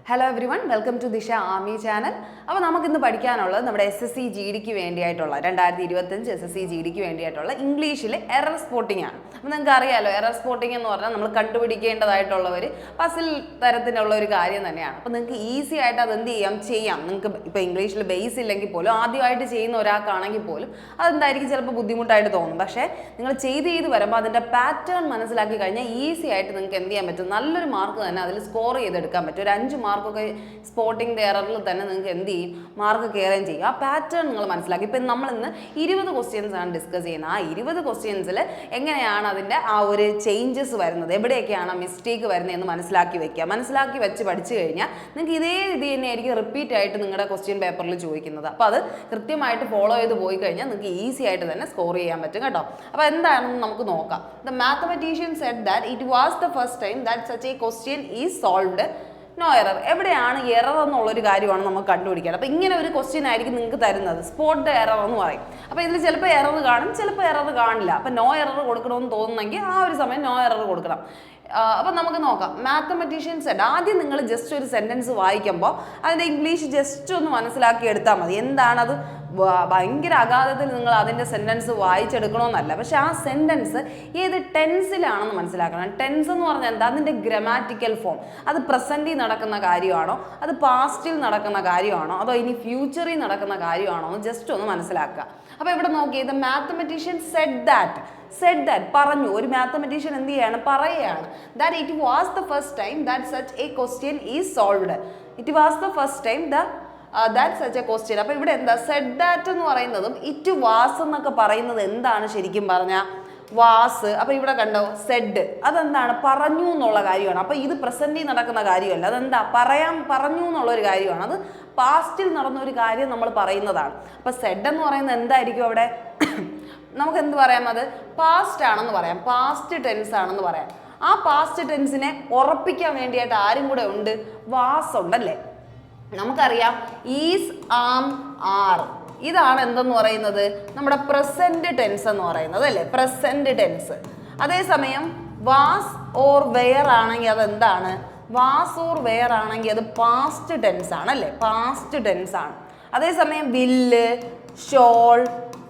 Hello everyone, welcome to Disha Army channel. അപ്പോൾ നമുക്ക് ഇന്ന് പഠിക്കാനുള്ളത് നമ്മുടെ SSC GD ക്ക് വേണ്ടിയായിട്ടുള്ള 2025 SSC GD ക്ക് വേണ്ടിയായിട്ടുള്ള ഇംഗ്ലീഷിലെ എറർ സ്പോട്ടിംഗ് ആണ്. അപ്പോൾ നിങ്ങൾക്ക് അറിയാലോ എറർ സ്പോട്ടിംഗ് എന്ന് പറഞ്ഞാൽ നമ്മൾ കണ്ടുപിടിക്കേണ്ടതായിട്ടുള്ള ഒരു പസിൽ തരത്തിലുള്ള ഒരു കാര്യം തന്നെയാണ്. അപ്പോൾ നിങ്ങൾക്ക് ഈസി ആയിട്ട് അത് എന്ത് ചെയ്യാം. നിങ്ങൾക്ക് ഇപ്പോൾ ഇംഗ്ലീഷിൽ ബേസ് ഇല്ലെങ്കിൽ പോലും ആദ്യമായിട്ട് ചെയ്യുന്ന ഒരാൾക്കാണെങ്കിൽ പോലും അതെന്തായിരിക്കും ചിലപ്പോൾ ബുദ്ധിമുട്ടായിട്ട് തോന്നും. പക്ഷേ നിങ്ങൾ ചെയ്ത് വരുമ്പോൾ അതിൻ്റെ പാറ്റേൺ മനസ്സിലാക്കി കഴിഞ്ഞാൽ ഈസി ആയിട്ട് നിങ്ങൾക്ക് എന്ത് ചെയ്യാൻ പറ്റും, നല്ലൊരു മാർക്ക് തന്നെ അതിൽ സ്കോർ ചെയ്തെടുക്കാൻ പറ്റും. ഒരു 5 മാർക്കൊക്കെ സ്പോട്ടിംഗ് എററിൽ തന്നെ നിങ്ങൾക്ക് എന്ത് ചെയ്യും, മാർക്ക് കയറുകയും ചെയ്യും. ആ പാറ്റേൺ നിങ്ങൾ മനസ്സിലാക്കി. ഇപ്പം നമ്മളിന്ന് 20 ക്വസ്റ്റ്യൻസ് ആണ് ഡിസ്കസ് ചെയ്യുന്നത്. ആ 20 ക്വസ്റ്റ്യൻസിൽ എങ്ങനെയാണ് അതിൻ്റെ ആ ഒരു ചേഞ്ചസ് വരുന്നത്, എവിടെയൊക്കെയാണ് മിസ്റ്റേക്ക് വരുന്നതെന്ന് മനസ്സിലാക്കി വെക്കുക. മനസ്സിലാക്കി വെച്ച് പഠിച്ചു കഴിഞ്ഞാൽ നിങ്ങൾക്ക് ഇതേ രീതി തന്നെയായിരിക്കും റിപ്പീറ്റ് ആയിട്ട് നിങ്ങളുടെ ക്വസ്റ്റ്യൻ പേപ്പറിൽ ചോദിക്കുന്നത്. അപ്പോൾ അത് കൃത്യമായിട്ട് ഫോളോ ചെയ്ത് പോയി കഴിഞ്ഞാൽ നിങ്ങൾക്ക് ഈസി ആയിട്ട് തന്നെ സ്കോർ ചെയ്യാൻ പറ്റും കേട്ടോ. അപ്പോൾ എന്താണെന്ന് നമുക്ക് നോക്കാം. The mathematician said that it was the first time that such a question is solved no error. എവിടെയാണ് എറർ എന്നുള്ളൊരു കാര്യമാണ് നമുക്ക് കണ്ടുപിടിക്കേണ്ടത്. അപ്പോൾ ഇങ്ങനെ ഒരു ക്വസ്റ്റ്യൻ ആയിരിക്കും നിങ്ങൾക്ക് തരുന്നത്, സ്പോട്ട് എറർ എന്ന് പറയും. അപ്പോൾ ഇതിൽ ചിലപ്പോൾ എറർ കാണും, ചിലപ്പോൾ എറർ കാണില്ല. അപ്പോൾ നോ എറർ കൊടുക്കണമെന്ന് തോന്നുന്നെങ്കിൽ ആ ഒരു സമയം നോ എറർ കൊടുക്കണം. അപ്പോൾ നമുക്ക് നോക്കാം. മാത്തമാറ്റീഷ്യൻ സെഡ്, ആദ്യം നിങ്ങൾ ജസ്റ്റ് ഒരു സെൻറ്റൻസ് വായിക്കുമ്പോൾ അതിൻ്റെ ഇംഗ്ലീഷ് ജസ്റ്റ് ഒന്ന് മനസ്സിലാക്കി എടുത്താൽ മതി. എന്താണത് ഭയങ്കര അഗാധത്തിൽ നിങ്ങൾ അതിൻ്റെ സെൻറ്റൻസ് വായിച്ചെടുക്കണമെന്നല്ല, പക്ഷെ ആ സെൻറ്റൻസ് ഏത് ടെൻസിലാണെന്ന് മനസ്സിലാക്കണം. ടെൻസ് എന്ന് പറഞ്ഞാൽ എന്താ, അതിൻ്റെ ഗ്രാമാറ്റിക്കൽ ഫോം, അത് പ്രസൻറ്റിൽ നടക്കുന്ന കാര്യമാണോ, അത് പാസ്റ്റിൽ നടക്കുന്ന കാര്യമാണോ, അതോ ഇനി ഫ്യൂച്ചറിൽ നടക്കുന്ന കാര്യമാണോ എന്ന് ജസ്റ്റ് ഒന്ന് മനസ്സിലാക്കുക. അപ്പോൾ ഇവിടെ നോക്കിയത് മാത്തമാറ്റീഷ്യൻ സെഡ് ദാറ്റ് പറഞ്ഞു. ഒരു മാത്തമാറ്റീഷ്യൻ എന്ത് ചെയ്യാണ്, പറയുകയാണ് that it was the first time that such a question is solved. It was the first time that such a question. അപ്പോൾ ഇവിടെ എന്താ, സെഡ് ദാറ്റ് എന്ന് പറയുന്നതും ഇറ്റ് വാസ് എന്നൊക്കെ പറയുന്നത് എന്താണ് ശരിക്കും പറഞ്ഞാൽ വാസ്. അപ്പോൾ ഇവിടെ കണ്ടോ സെഡ്, അതെന്താണ്, പറഞ്ഞു എന്നുള്ള കാര്യമാണ്. അപ്പോൾ ഇത് പ്രസൻറ്റിൽ നടക്കുന്ന കാര്യമല്ല, അതെന്താ പറഞ്ഞു എന്നുള്ളൊരു കാര്യമാണ്. അത് പാസ്റ്റിൽ നടന്ന ഒരു കാര്യം നമ്മൾ പറയുന്നതാണ്. അപ്പോൾ സെഡ് എന്ന് പറയുന്നത് എന്തായിരിക്കും അവിടെ, നമുക്ക് എന്ത് പറയാം, അത് പാസ്റ്റ് ആണെന്ന് പറയാം, പാസ്റ്റ് ടെൻസ് ആണെന്ന് പറയാം. ആ പാസ്റ്റ് ടെൻസിനെ ഉറപ്പിക്കാൻ വേണ്ടിയിട്ട് ആരും കൂടെ ഉണ്ട്, വാസ് ഉണ്ടല്ലേ. നമുക്കറിയാം ഈസ് ആം ആർ, ഇതാണ് എന്തെന്ന് പറയുന്നത്, നമ്മുടെ പ്രസന്റ് ടെൻസ് എന്ന് പറയുന്നത് അല്ലേ, പ്രസന്റ് ടെൻസ്. അതേസമയം വാസ് ഓർ വെയർ ആണെങ്കിൽ അതെന്താണ്, വാസ് ഓർ വെയർ ആണെങ്കിൽ അത് പാസ്റ്റ് ടെൻസ് ആണ് അല്ലേ, പാസ്റ്റ് ടെൻസ് ആണ്. അതേസമയം വില്ല്, ഷോൾ,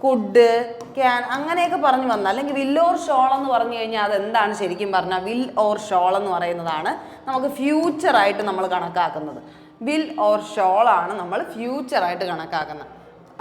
കുഡ്, ക്യാൻ അങ്ങനെയൊക്കെ പറഞ്ഞു വന്നാൽ, അല്ലെങ്കിൽ വിൽ ഓർ ഷോൾ എന്ന് പറഞ്ഞു കഴിഞ്ഞാൽ അതെന്താണ് ശരിക്കും പറഞ്ഞാൽ, വിൽ ഓർ ഷോൾ എന്ന് പറയുന്നതാണ് നമുക്ക് ഫ്യൂച്ചറായിട്ട് നമ്മൾ കണക്കാക്കുന്നത്. വിൽ ഓർ ഷോൾ ആണ് നമ്മൾ ഫ്യൂച്ചറായിട്ട് കണക്കാക്കുന്നത്.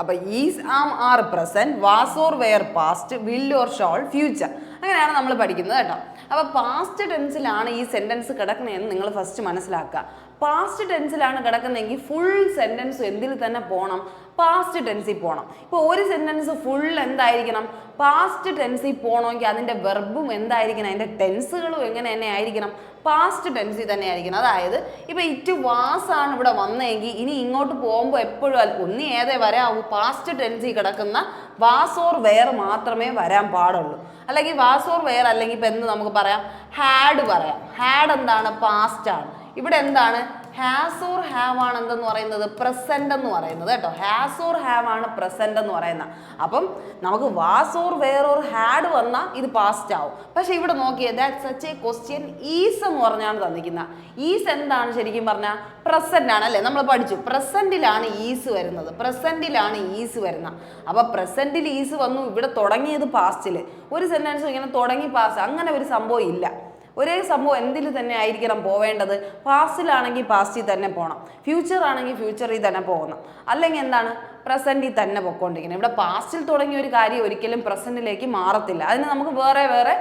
അപ്പോൾ is am are present, was or were past, will or shall future, അങ്ങനെയാണ് നമ്മൾ പഠിക്കുന്നത് കേട്ടോ. അപ്പോൾ പാസ്റ്റ് ടെൻസിലാണ് ഈ സെൻറ്റൻസ് കിടക്കുന്നതെന്ന് നിങ്ങൾ ഫസ്റ്റ് മനസ്സിലാക്കുക. പാസ്റ്റ് ടെൻസിലാണ് കിടക്കുന്നതെങ്കിൽ ഫുൾ സെൻറ്റൻസ് എന്തിൽ തന്നെ പോകണം, പാസ്റ്റ് ടെൻസിൽ പോകണം. ഇപ്പോൾ ഒരു സെൻറ്റൻസ് ഫുൾ എന്തായിരിക്കണം, പാസ്റ്റ് ടെൻസിൽ പോകണമെങ്കിൽ അതിൻ്റെ വെർബും എന്തായിരിക്കണം, അതിൻ്റെ ടെൻസുകളും എങ്ങനെ തന്നെ ആയിരിക്കണം, പാസ്റ്റ് ടെൻസിൽ തന്നെ ആയിരിക്കണം. അതായത് ഇപ്പോൾ ഇറ്റ് വാസ് ആണ് ഇവിടെ വന്നതെങ്കിൽ ഇനി ഇങ്ങോട്ട് പോകുമ്പോൾ എപ്പോഴും ഒന്നി ഏതേ വരാവൂ, പാസ്റ്റ് ടെൻസിൽ കിടക്കുന്ന വാസ് ഓർ വെയർ മാത്രമേ വരാൻ പാടുള്ളൂ. അല്ലെങ്കിൽ വാസ് ഓർ വെയർ അല്ലെങ്കിൽ ഇപ്പം എന്ത് നമുക്ക് പറയാം, ഹാഡ് പറയാം. ഹാഡ് എന്താണ്, പാസ്റ്റ് ആണ്. ഇവിടെ എന്താണ്, ഹാസ് ഓർ ഹാവ് ആണ് എന്തെന്ന് പറയുന്നത്, പ്രസന്റ് എന്ന് പറയുന്നത് കേട്ടോ. ഹാസ് ഓർ ഹാവ് ആണ് പ്രസന്റ് എന്ന് പറയുന്നത്. അപ്പം നമുക്ക് was or were or had വന്നാൽ ഇത് പാസ്റ്റ് ആവും. പക്ഷെ ഇവിടെ നോക്കിയേ, that such a question is എന്ന് പറഞ്ഞാണ് തന്നിരിക്കുന്നത്. ഈസ് എന്താണ് ശരിക്കും പറഞ്ഞാൽ, പ്രസന്റ് ആണ് അല്ലേ, നമ്മൾ പഠിച്ചു പ്രസന്റിലാണ് ഈസ് വരുന്നത്, പ്രസന്റിലാണ് ഈസ് വരുന്നത്. അപ്പോൾ പ്രസന്റിൽ ഈസ് വന്നു, ഇവിടെ തുടങ്ങിയത് പാസ്റ്റിൽ. ഒരു സെന്റൻസ് ഇങ്ങനെ തുടങ്ങി പാസ്റ്റ്, അങ്ങനെ ഒരു സംഭവം ഇല്ല. ഒരേ സംഭവം എന്തിൽ തന്നെ ആയിരിക്കണം പോവേണ്ടത്, പാസ്റ്റിലാണെങ്കിൽ പാസ്റ്റിൽ തന്നെ പോകണം, ഫ്യൂച്ചർ ആണെങ്കിൽ ഫ്യൂച്ചറിൽ തന്നെ പോകണം, അല്ലെങ്കിൽ എന്താണ് പ്രസൻറ്റിൽ തന്നെ പൊയ്ക്കൊണ്ടിരിക്കണം. ഇവിടെ പാസ്റ്റിൽ തുടങ്ങിയ ഒരു കാര്യം ഒരിക്കലും പ്രസൻറ്റിലേക്ക് മാറത്തില്ല. അതിന് നമുക്ക് വേറെ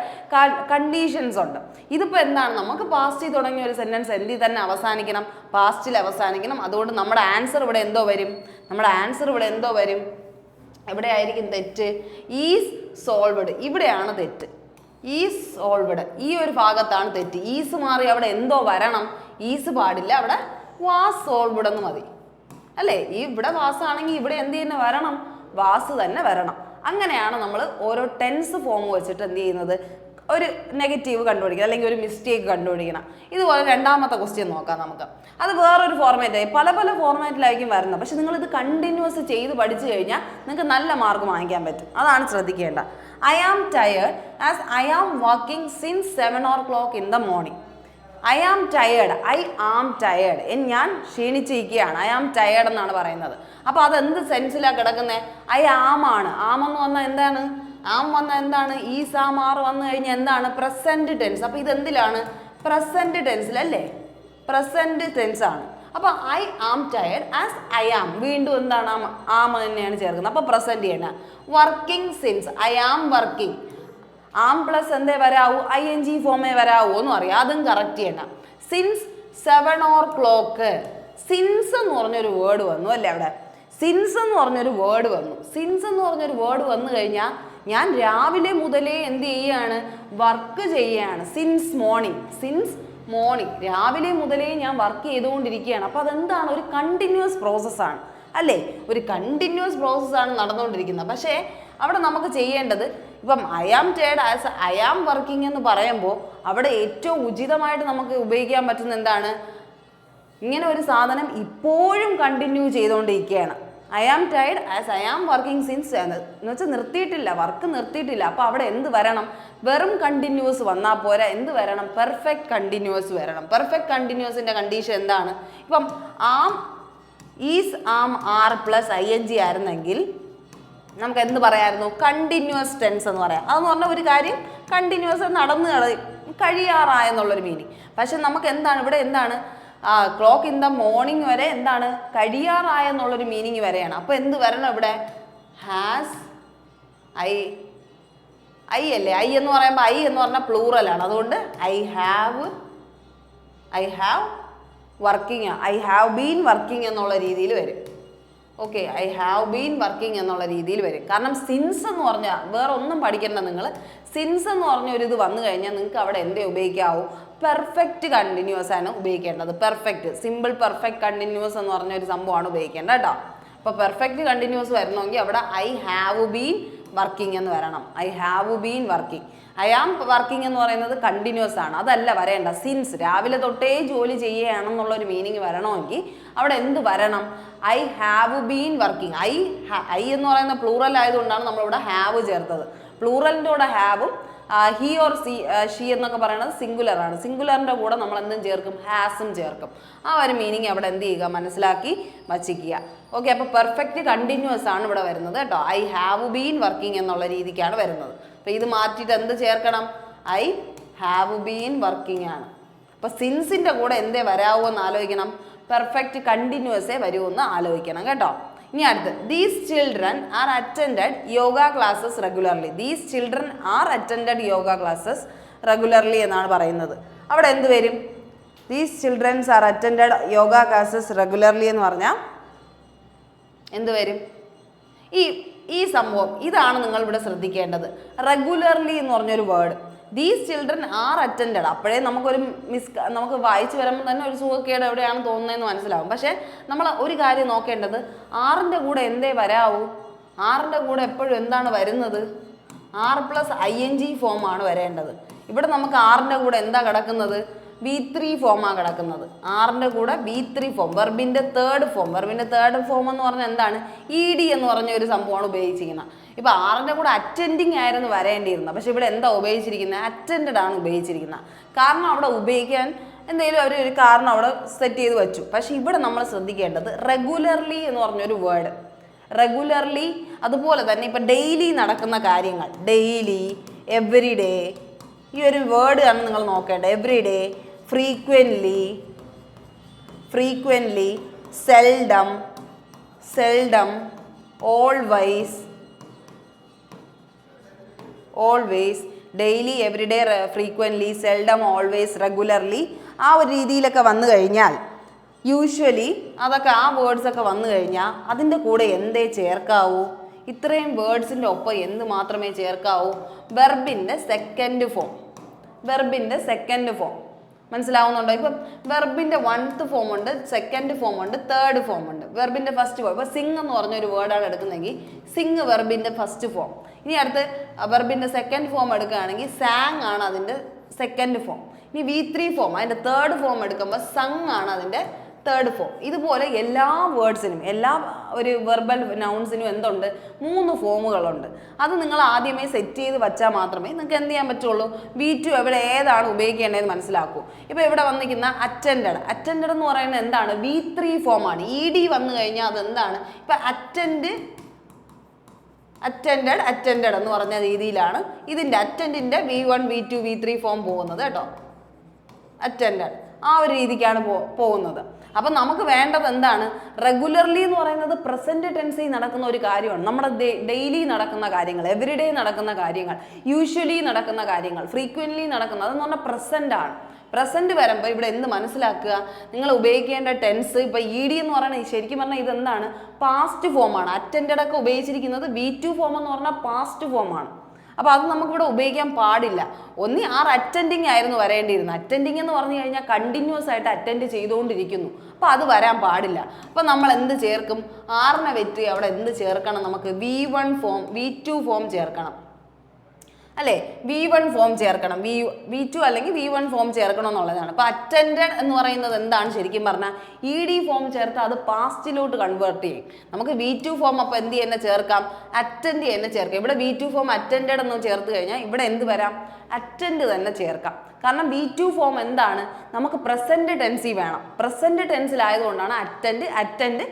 കണ്ടീഷൻസ് ഉണ്ട്. ഇതിപ്പോൾ എന്താണ്, നമുക്ക് പാസ്റ്റിൽ തുടങ്ങിയ ഒരു സെൻറ്റൻസ് എന്തിൽ തന്നെ അവസാനിക്കണം, പാസ്റ്റിൽ അവസാനിക്കണം. അതുകൊണ്ട് നമ്മുടെ ആൻസർ ഇവിടെ എന്തോ വരും, എവിടെ ആയിരിക്കും തെറ്റ്, ഈസ് സോൾവ്ഡ്, ഇവിടെയാണ് തെറ്റ്. ഈസ് സോൾവ്ഡ്, ഈ ഒരു ഭാഗത്താണ് തെറ്റ്. ഈസ് മാറി അവിടെ എന്തോ വരണം, ഈസ് പാടില്ല, അവിടെ വാസ് സോൾവ്ഡ് എന്ന് മതി അല്ലേ. ഇവിടെ വാസ് ആണെങ്കിൽ ഇവിടെ എന്ത് തന്നെ വരണം, വാസ് തന്നെ വരണം. അങ്ങനെയാണ് നമ്മൾ ഓരോ ടെൻസ് ഫോം വെച്ചിട്ട് എന്ത് ചെയ്യുന്നത്, ഒരു നെഗറ്റീവ് കണ്ടുപിടിക്കണം, അല്ലെങ്കിൽ ഒരു മിസ്റ്റേക്ക് കണ്ടുപിടിക്കണം. ഇതുപോലെ രണ്ടാമത്തെ ക്വസ്റ്റ്യൻ നോക്കാം നമുക്ക്. അത് വേറൊരു ഫോർമാറ്റായി, പല ഫോർമാറ്റിലായിരിക്കും വരുന്നത്. പക്ഷെ നിങ്ങളിത് കണ്ടിന്യൂസ് ചെയ്ത് പഠിച്ചു കഴിഞ്ഞാൽ നിങ്ങൾക്ക് നല്ല മാർക്ക് വാങ്ങിക്കാൻ പറ്റും. അതാണ് ശ്രദ്ധിക്കേണ്ടത്. I am tired as I am working since 7 o'clock in the morning. I am tired, I am tired, ഞാൻ ക്ഷീണിച്ചിരിക്കുകയാണ്, ഐ ആം ടയേർഡ് എന്നാണ് പറയുന്നത്. അപ്പോൾ അതെന്ത് സെൻസിലാണ് കിടക്കുന്നത്? ഐ ആം ആണ്. ആം എന്ന് പറഞ്ഞാൽ എന്താണ്? ആം വന്നാൽ എന്താണ്? ഈസ് ആം ആർ വന്നു കഴിഞ്ഞാൽ എന്താണ്? Present tense. അപ്പോൾ ഇതെന്തിലാണ്? പ്രസന്റ് ടെൻസിലല്ലേ? പ്രസന്റ് ടെൻസ് ആണ്. അപ്പോൾ I am tired as I am, വീണ്ടും എന്താണ്? ആം തന്നെയാണ് ചേർക്കുന്നത്. അപ്പോൾ പ്രസന്റ് ചെയ്യണം. Working since, I am working, am plus എന്തേ വരാവൂ? ING ഫോമേ വരാവൂ എന്ന് പറയാം. അതും കറക്റ്റ് ചെയ്യണം. സിൻസ് 7 o'clock, സിൻസ് എന്ന് പറഞ്ഞൊരു വേർഡ് വന്നു അല്ലേ അവിടെ? സിൻസ് എന്ന് പറഞ്ഞൊരു വേർഡ് വന്നു. സിൻസ് എന്ന് പറഞ്ഞൊരു വേർഡ് വന്നു കഴിഞ്ഞാൽ ഞാൻ രാവിലെ മുതലേ എന്ത് ചെയ്യുകയാണ്? വർക്ക് ചെയ്യുകയാണ്. സിൻസ് മോർണിംഗ്, സിൻസ് മോർണിംഗ്, രാവിലെ മുതലേ ഞാൻ വർക്ക് ചെയ്തുകൊണ്ടിരിക്കുകയാണ്. അപ്പോൾ അതെന്താണ്? ഒരു കണ്ടിന്യൂസ് പ്രോസസ്സാണ് അല്ലേ? ഒരു കണ്ടിന്യൂസ് പ്രോസസ്സാണ് നടന്നുകൊണ്ടിരിക്കുന്നത്. പക്ഷേ അവിടെ നമുക്ക് ചെയ്യേണ്ടത്, ഇപ്പം I am tired as I am working എന്ന് പറയുമ്പോൾ അവിടെ ഏറ്റവും ഉചിതമായിട്ട് നമുക്ക് ഉപയോഗിക്കാൻ പറ്റുന്ന എന്താണ്? ഇങ്ങനെ ഒരു സാധനം ഇപ്പോഴും കണ്ടിന്യൂ ചെയ്തുകൊണ്ടിരിക്കുകയാണ്. I am tired as I am working since എന്ന് വെച്ചാൽ നിർത്തിയിട്ടില്ല, വർക്ക് നിർത്തിയിട്ടില്ല. അപ്പോൾ അവിടെ എന്ത് വരണം? വെറും കണ്ടിന്യൂസ് വന്നാൽ പോരാ, എന്ത് വരണം? പെർഫെക്റ്റ് കണ്ടിന്യൂസ് വരണം. പെർഫെക്റ്റ് കണ്ടിന്യൂസിൻ്റെ കണ്ടീഷൻ എന്താണ്? ഇപ്പം am, is, am, are plus ING ആയിരുന്നെങ്കിൽ നമുക്ക് എന്ത് പറയാമായിരുന്നു? കണ്ടിന്യൂസ് ടെൻസ് എന്ന് പറയാം. അതെന്ന് പറഞ്ഞാൽ ഒരു കാര്യം കണ്ടിന്യൂസ് നടന്ന് കഴിയാറായെന്നുള്ളൊരു മീനിങ്. പക്ഷെ നമുക്ക് എന്താണ് ഇവിടെ? എന്താണ്? ക്ലോക്ക് ഇൻ ദ മോർണിംഗ് വരെ എന്താണ്? കഴിയാറായെന്നുള്ളൊരു മീനിങ് വരെയാണ്. അപ്പോൾ എന്ത് വരണം ഇവിടെ? ഹാസ്, ഐ അല്ലേ? ഐ എന്ന് പറയുമ്പോൾ ഐ എന്ന് പറഞ്ഞാൽ പ്ലൂറലാണ്. അതുകൊണ്ട് I have working, I have been working എന്നുള്ള രീതിയിൽ വരും. Okay, I have been working എന്നുള്ള രീതിയിൽ വരും. കാരണം സിൻസ് എന്ന് പറഞ്ഞാൽ വേറെ ഒന്നും പഠിക്കേണ്ട നിങ്ങൾ. സിൻസ് എന്ന് പറഞ്ഞ ഒരു ഇത് വന്നു കഴിഞ്ഞാൽ നിങ്ങൾക്ക് അവിടെ എന്തേ ഉപയോഗിക്കാവൂ? പെർഫെക്റ്റ് കണ്ടിന്യൂസ് ആണ് ഉപയോഗിക്കേണ്ടത്. പെർഫെക്റ്റ്, സിമ്പിൾ പെർഫെക്റ്റ് കണ്ടിന്യൂസ് എന്ന് പറഞ്ഞ ഒരു സംഭവമാണ് ഉപയോഗിക്കേണ്ടത് കേട്ടോ. അപ്പോൾ പെർഫെക്റ്റ് കണ്ടിന്യൂസ് വരണമെങ്കിൽ അവിടെ ഐ ഹാവ് ബീൻ വർക്കിംഗ് എന്ന് വരണം. I have been working. I am working എന്ന് പറയുന്നത് കണ്ടിന്യൂസ് ആണ്, അതല്ല വരേണ്ട. സിൻസ്, രാവിലെ തൊട്ടേ ജോലി ചെയ്യുകയാണെന്നുള്ളൊരു മീനിങ് വരണമെങ്കിൽ അവിടെ എന്ത് വരണം? I have been working. I എന്ന് പറയുന്ന പ്ലൂറൽ ആയതുകൊണ്ടാണ് നമ്മളിവിടെ ഹാവ് ചേർത്തത്. പ്ലൂറലിൻ്റെ കൂടെ ഹാവും ഹി ഓർ ഷീ എന്നൊക്കെ പറയുന്നത് സിംഗുലറാണ്. സിംഗുലറിൻ്റെ കൂടെ നമ്മൾ എന്തും ചേർക്കും? ഹാസും ചേർക്കും. ആ ഒരു മീനിങ് അവിടെ എന്ത് ചെയ്യുക? മനസ്സിലാക്കി വച്ചിക്കുക. ഓക്കെ, അപ്പോൾ പെർഫെക്റ്റ് കണ്ടിന്യൂസ് ആണ് ഇവിടെ വരുന്നത് കേട്ടോ. ഐ ഹാവ് ബീൻ വർക്കിംഗ് എന്നുള്ള രീതിക്കാണ് വരുന്നത്. അപ്പോൾ ഇത് മാറ്റിയിട്ട് എന്ത് ചേർക്കണം? ഐ ഹാവ് ബീൻ വർക്കിംഗ് ആണ്. അപ്പോൾ സിൻസിൻ്റെ കൂടെ എന്തേ വരാവോ എന്ന് ആലോചിക്കണം. പെർഫെക്റ്റ് കണ്ടിന്യൂസേ വരുമെന്ന് ആലോചിക്കണം കേട്ടോ. ഇനി അടുത്ത്, these children are attended yoga classes regularly. These children are attended yoga classes regularly എന്നാണ് പറയുന്നത്. അവിടെ എന്ത് വരും? These childrens are attended yoga classes regularly എന്ന് പറഞ്ഞാൽ എന്ത് വരും? ഈ സംഭവം ഇതാണ് നിങ്ങൾ ഇവിടെ ശ്രദ്ധിക്കേണ്ടത്. റെഗുലർലി എന്ന് പറഞ്ഞൊരു word, these children are attended. അപ്പോഴേ നമുക്ക് വായിച്ചു വരുമ്പോൾ തന്നെ ഒരു സുഖക്കേട് എവിടെയാണ് തോന്നുന്നതെന്ന് മനസ്സിലാവും. പക്ഷേ നമ്മൾ ഒരു കാര്യം നോക്കേണ്ടത്, ആറിൻ്റെ കൂടെ എന്തേ വരാവൂ? ആറിൻ്റെ കൂടെ എപ്പോഴും എന്താണ് വരുന്നത്? ആർ പ്ലസ് ING ഫോമാണ് വരേണ്ടത്. ഇവിടെ നമുക്ക് ആറിൻ്റെ കൂടെ എന്താ കിടക്കുന്നത്? V3 ഫോമാണ് കിടക്കുന്നത്. ആറിൻ്റെ കൂടെ V3 ഫോം, വെർബിൻ്റെ തേർഡ് ഫോം. വെർബിൻ്റെ തേർഡ് ഫോം എന്ന് പറഞ്ഞാൽ എന്താണ്? ED എന്ന് പറഞ്ഞ ഒരു സംഭവമാണ് ഉപയോഗിച്ചിരിക്കുന്നത്. ഇപ്പോൾ ആറിൻ്റെ കൂടെ അറ്റൻഡിങ് ആയിരുന്നു വരേണ്ടിയിരുന്നത്. പക്ഷെ ഇവിടെ എന്താ ഉപയോഗിച്ചിരിക്കുന്നത്? അറ്റൻഡഡ് ആണ് ഉപയോഗിച്ചിരിക്കുന്നത്. കാരണം അവിടെ ഉപയോഗിക്കാൻ എന്തെങ്കിലും ഒരു കാരണം അവിടെ സെറ്റ് ചെയ്ത് വെച്ചു. പക്ഷെ ഇവിടെ നമ്മൾ ശ്രദ്ധിക്കേണ്ടത് റെഗുലർലി എന്ന് പറഞ്ഞൊരു വേർഡ്. റെഗുലർലി, അതുപോലെ തന്നെ ഇപ്പം ഡെയിലി നടക്കുന്ന കാര്യങ്ങൾ, ഡെയിലി, എവറി ഡേ, ഈ ഒരു വേർഡ് ആണ് നിങ്ങൾ നോക്കേണ്ടത്. Every day, frequently, seldom, always, daily, every day, frequently, seldom, always, regularly, ആ ഒരു രീതിയിലൊക്കെ വന്നു കഴിഞ്ഞാൽ, യൂഷ്വലി, അതൊക്കെ ആ വേർഡ്സൊക്കെ വന്നു കഴിഞ്ഞാൽ അതിൻ്റെ കൂടെ എന്തേ ചേർക്കാവൂ? ഇത്രയും വേർഡ്സിൻ്റെ ഒപ്പം എന്ത് മാത്രമേ ചേർക്കാവൂ? വെർബിൻ്റെ സെക്കൻഡ് ഫോം. വെർബിൻ്റെ സെക്കൻഡ് ഫോം മനസ്സിലാവുന്നുണ്ടോ? ഇപ്പം വെർബിൻ്റെ 1th ഫോം ഉണ്ട്, സെക്കൻഡ് ഫോം ഉണ്ട്, തേർഡ് ഫോം ഉണ്ട്. വെർബിൻ്റെ ഫസ്റ്റ് ഫോം, ഇപ്പോൾ സിംഗ് എന്ന് പറഞ്ഞൊരു വേർഡാണ് എടുക്കുന്നതെങ്കിൽ സിംഗ് വെർബിൻ്റെ ഫസ്റ്റ് ഫോം. ഇനി അടുത്ത് വെർബിൻ്റെ സെക്കൻഡ് ഫോം എടുക്കുകയാണെങ്കിൽ സാങ് ആണ് അതിൻ്റെ സെക്കൻഡ് ഫോം. ഇനി V3 ഫോം, അതിൻ്റെ തേർഡ് ഫോം എടുക്കുമ്പോൾ സങ് ആണ് അതിൻ്റെ തേർഡ് ഫോം. ഇതുപോലെ എല്ലാ വേർഡ്സിനും എല്ലാ ഒരു വെർബൽ നൗൺസിനും എന്തുണ്ട്? 3 ഫോമുകളുണ്ട്. അത് നിങ്ങൾ ആദ്യമേ സെറ്റ് ചെയ്ത് വെച്ചാൽ മാത്രമേ നിങ്ങൾക്ക് എന്ത് ചെയ്യാൻ പറ്റുള്ളൂ, V2 എവിടെ ഏതാണ് ഉപയോഗിക്കേണ്ടതെന്ന് മനസ്സിലാക്കൂ. ഇപ്പോൾ ഇവിടെ വന്നിരിക്കുന്ന അറ്റൻഡഡ് എന്ന് പറയുന്നത് എന്താണ്? V3 ഫോമാണ്. ED വന്നു കഴിഞ്ഞാൽ അതെന്താണ്? ഇപ്പം അറ്റൻഡഡ് എന്ന് പറഞ്ഞ രീതിയിലാണ് ഇതിൻ്റെ അറ്റൻഡിൻ്റെ V1 V2 V3 ഫോം പോകുന്നത് കേട്ടോ. അറ്റൻഡഡ് ആ ഒരു രീതിക്കാണ് പോകുന്നത്. അപ്പം നമുക്ക് വേണ്ടത് എന്താണ്? റെഗുലർലി എന്ന് പറയുന്നത് പ്രസന്റ് ടെൻസിൽ നടക്കുന്ന ഒരു കാര്യമാണ്. നമ്മുടെ ഡെയിലി നടക്കുന്ന കാര്യങ്ങൾ, എവറിഡേ നടക്കുന്ന കാര്യങ്ങൾ, യൂഷ്വലി നടക്കുന്ന കാര്യങ്ങൾ, ഫ്രീക്വൻ്റ്ലി നടക്കുന്നത് അതെന്ന് പറഞ്ഞാൽ പ്രസന്റ് ആണ്. പ്രസന്റ് വരുമ്പോൾ ഇവിടെ എന്ത് മനസ്സിലാക്കുക? നിങ്ങൾ ഉപയോഗിക്കേണ്ട ടെൻസ് ഇപ്പോൾ ED എന്ന് പറയുന്നത് ശരിക്കും പറഞ്ഞാൽ ഇതെന്താണ്? പാസ്റ്റ് ഫോമാണ്. അറ്റൻഡഡ് ഒക്കെ ഉപയോഗിച്ചിരിക്കുന്നത് V2 ഫോം എന്ന് പറഞ്ഞാൽ പാസ്റ്റ് ഫോമാണ്. അപ്പോൾ അത് നമുക്കിവിടെ ഉപയോഗിക്കാൻ പാടില്ല. ഒന്നി അറ്റൻഡിങ് ആയിരുന്നു വരേണ്ടിയിരുന്നത്. അറ്റൻഡിങ് എന്ന് പറഞ്ഞു കഴിഞ്ഞാൽ കണ്ടിന്യൂസ് ആയിട്ട് അറ്റൻഡ് ചെയ്തുകൊണ്ടിരിക്കുന്നു. അപ്പോൾ അത് വരാൻ പാടില്ല. അപ്പോൾ നമ്മൾ എന്ത് ചേർക്കും? ആറിനെ വെറ്റി അവിടെ എന്ത് ചേർക്കണം? നമുക്ക് V1 ഫോം V2 ഫോം ചേർക്കണം അല്ലേ? V1 ഫോം ചേർക്കണം. V2 അല്ലെങ്കിൽ V1 ഫോം ചേർക്കണം എന്നുള്ളതാണ്. അപ്പോൾ അറ്റൻഡഡ് എന്ന് പറയുന്നത് എന്താണ്? ശരിക്കും പറഞ്ഞാൽ ED ഫോം ചേർത്ത് അത് പാസ്റ്റിലോട്ട് കൺവേർട്ട് ചെയ്യും. നമുക്ക് V2 ഫോം അപ്പോൾ എന്ത് തന്നെ ചേർക്കാം? അറ്റൻഡ് തന്നെ ചേർക്കാം. ഇവിടെ V2 ഫോം അറ്റൻഡഡ് എന്ന് ചേർത്ത് കഴിഞ്ഞാൽ ഇവിടെ എന്ത് വരാം? അറ്റൻഡ് തന്നെ ചേർക്കാം. കാരണം V2 ഫോം എന്താണ്? നമുക്ക് പ്രസന്റ് ടെൻസിൽ വേണം. പ്രസന്റ് ടെൻസിലായതുകൊണ്ടാണ് അറ്റൻഡ്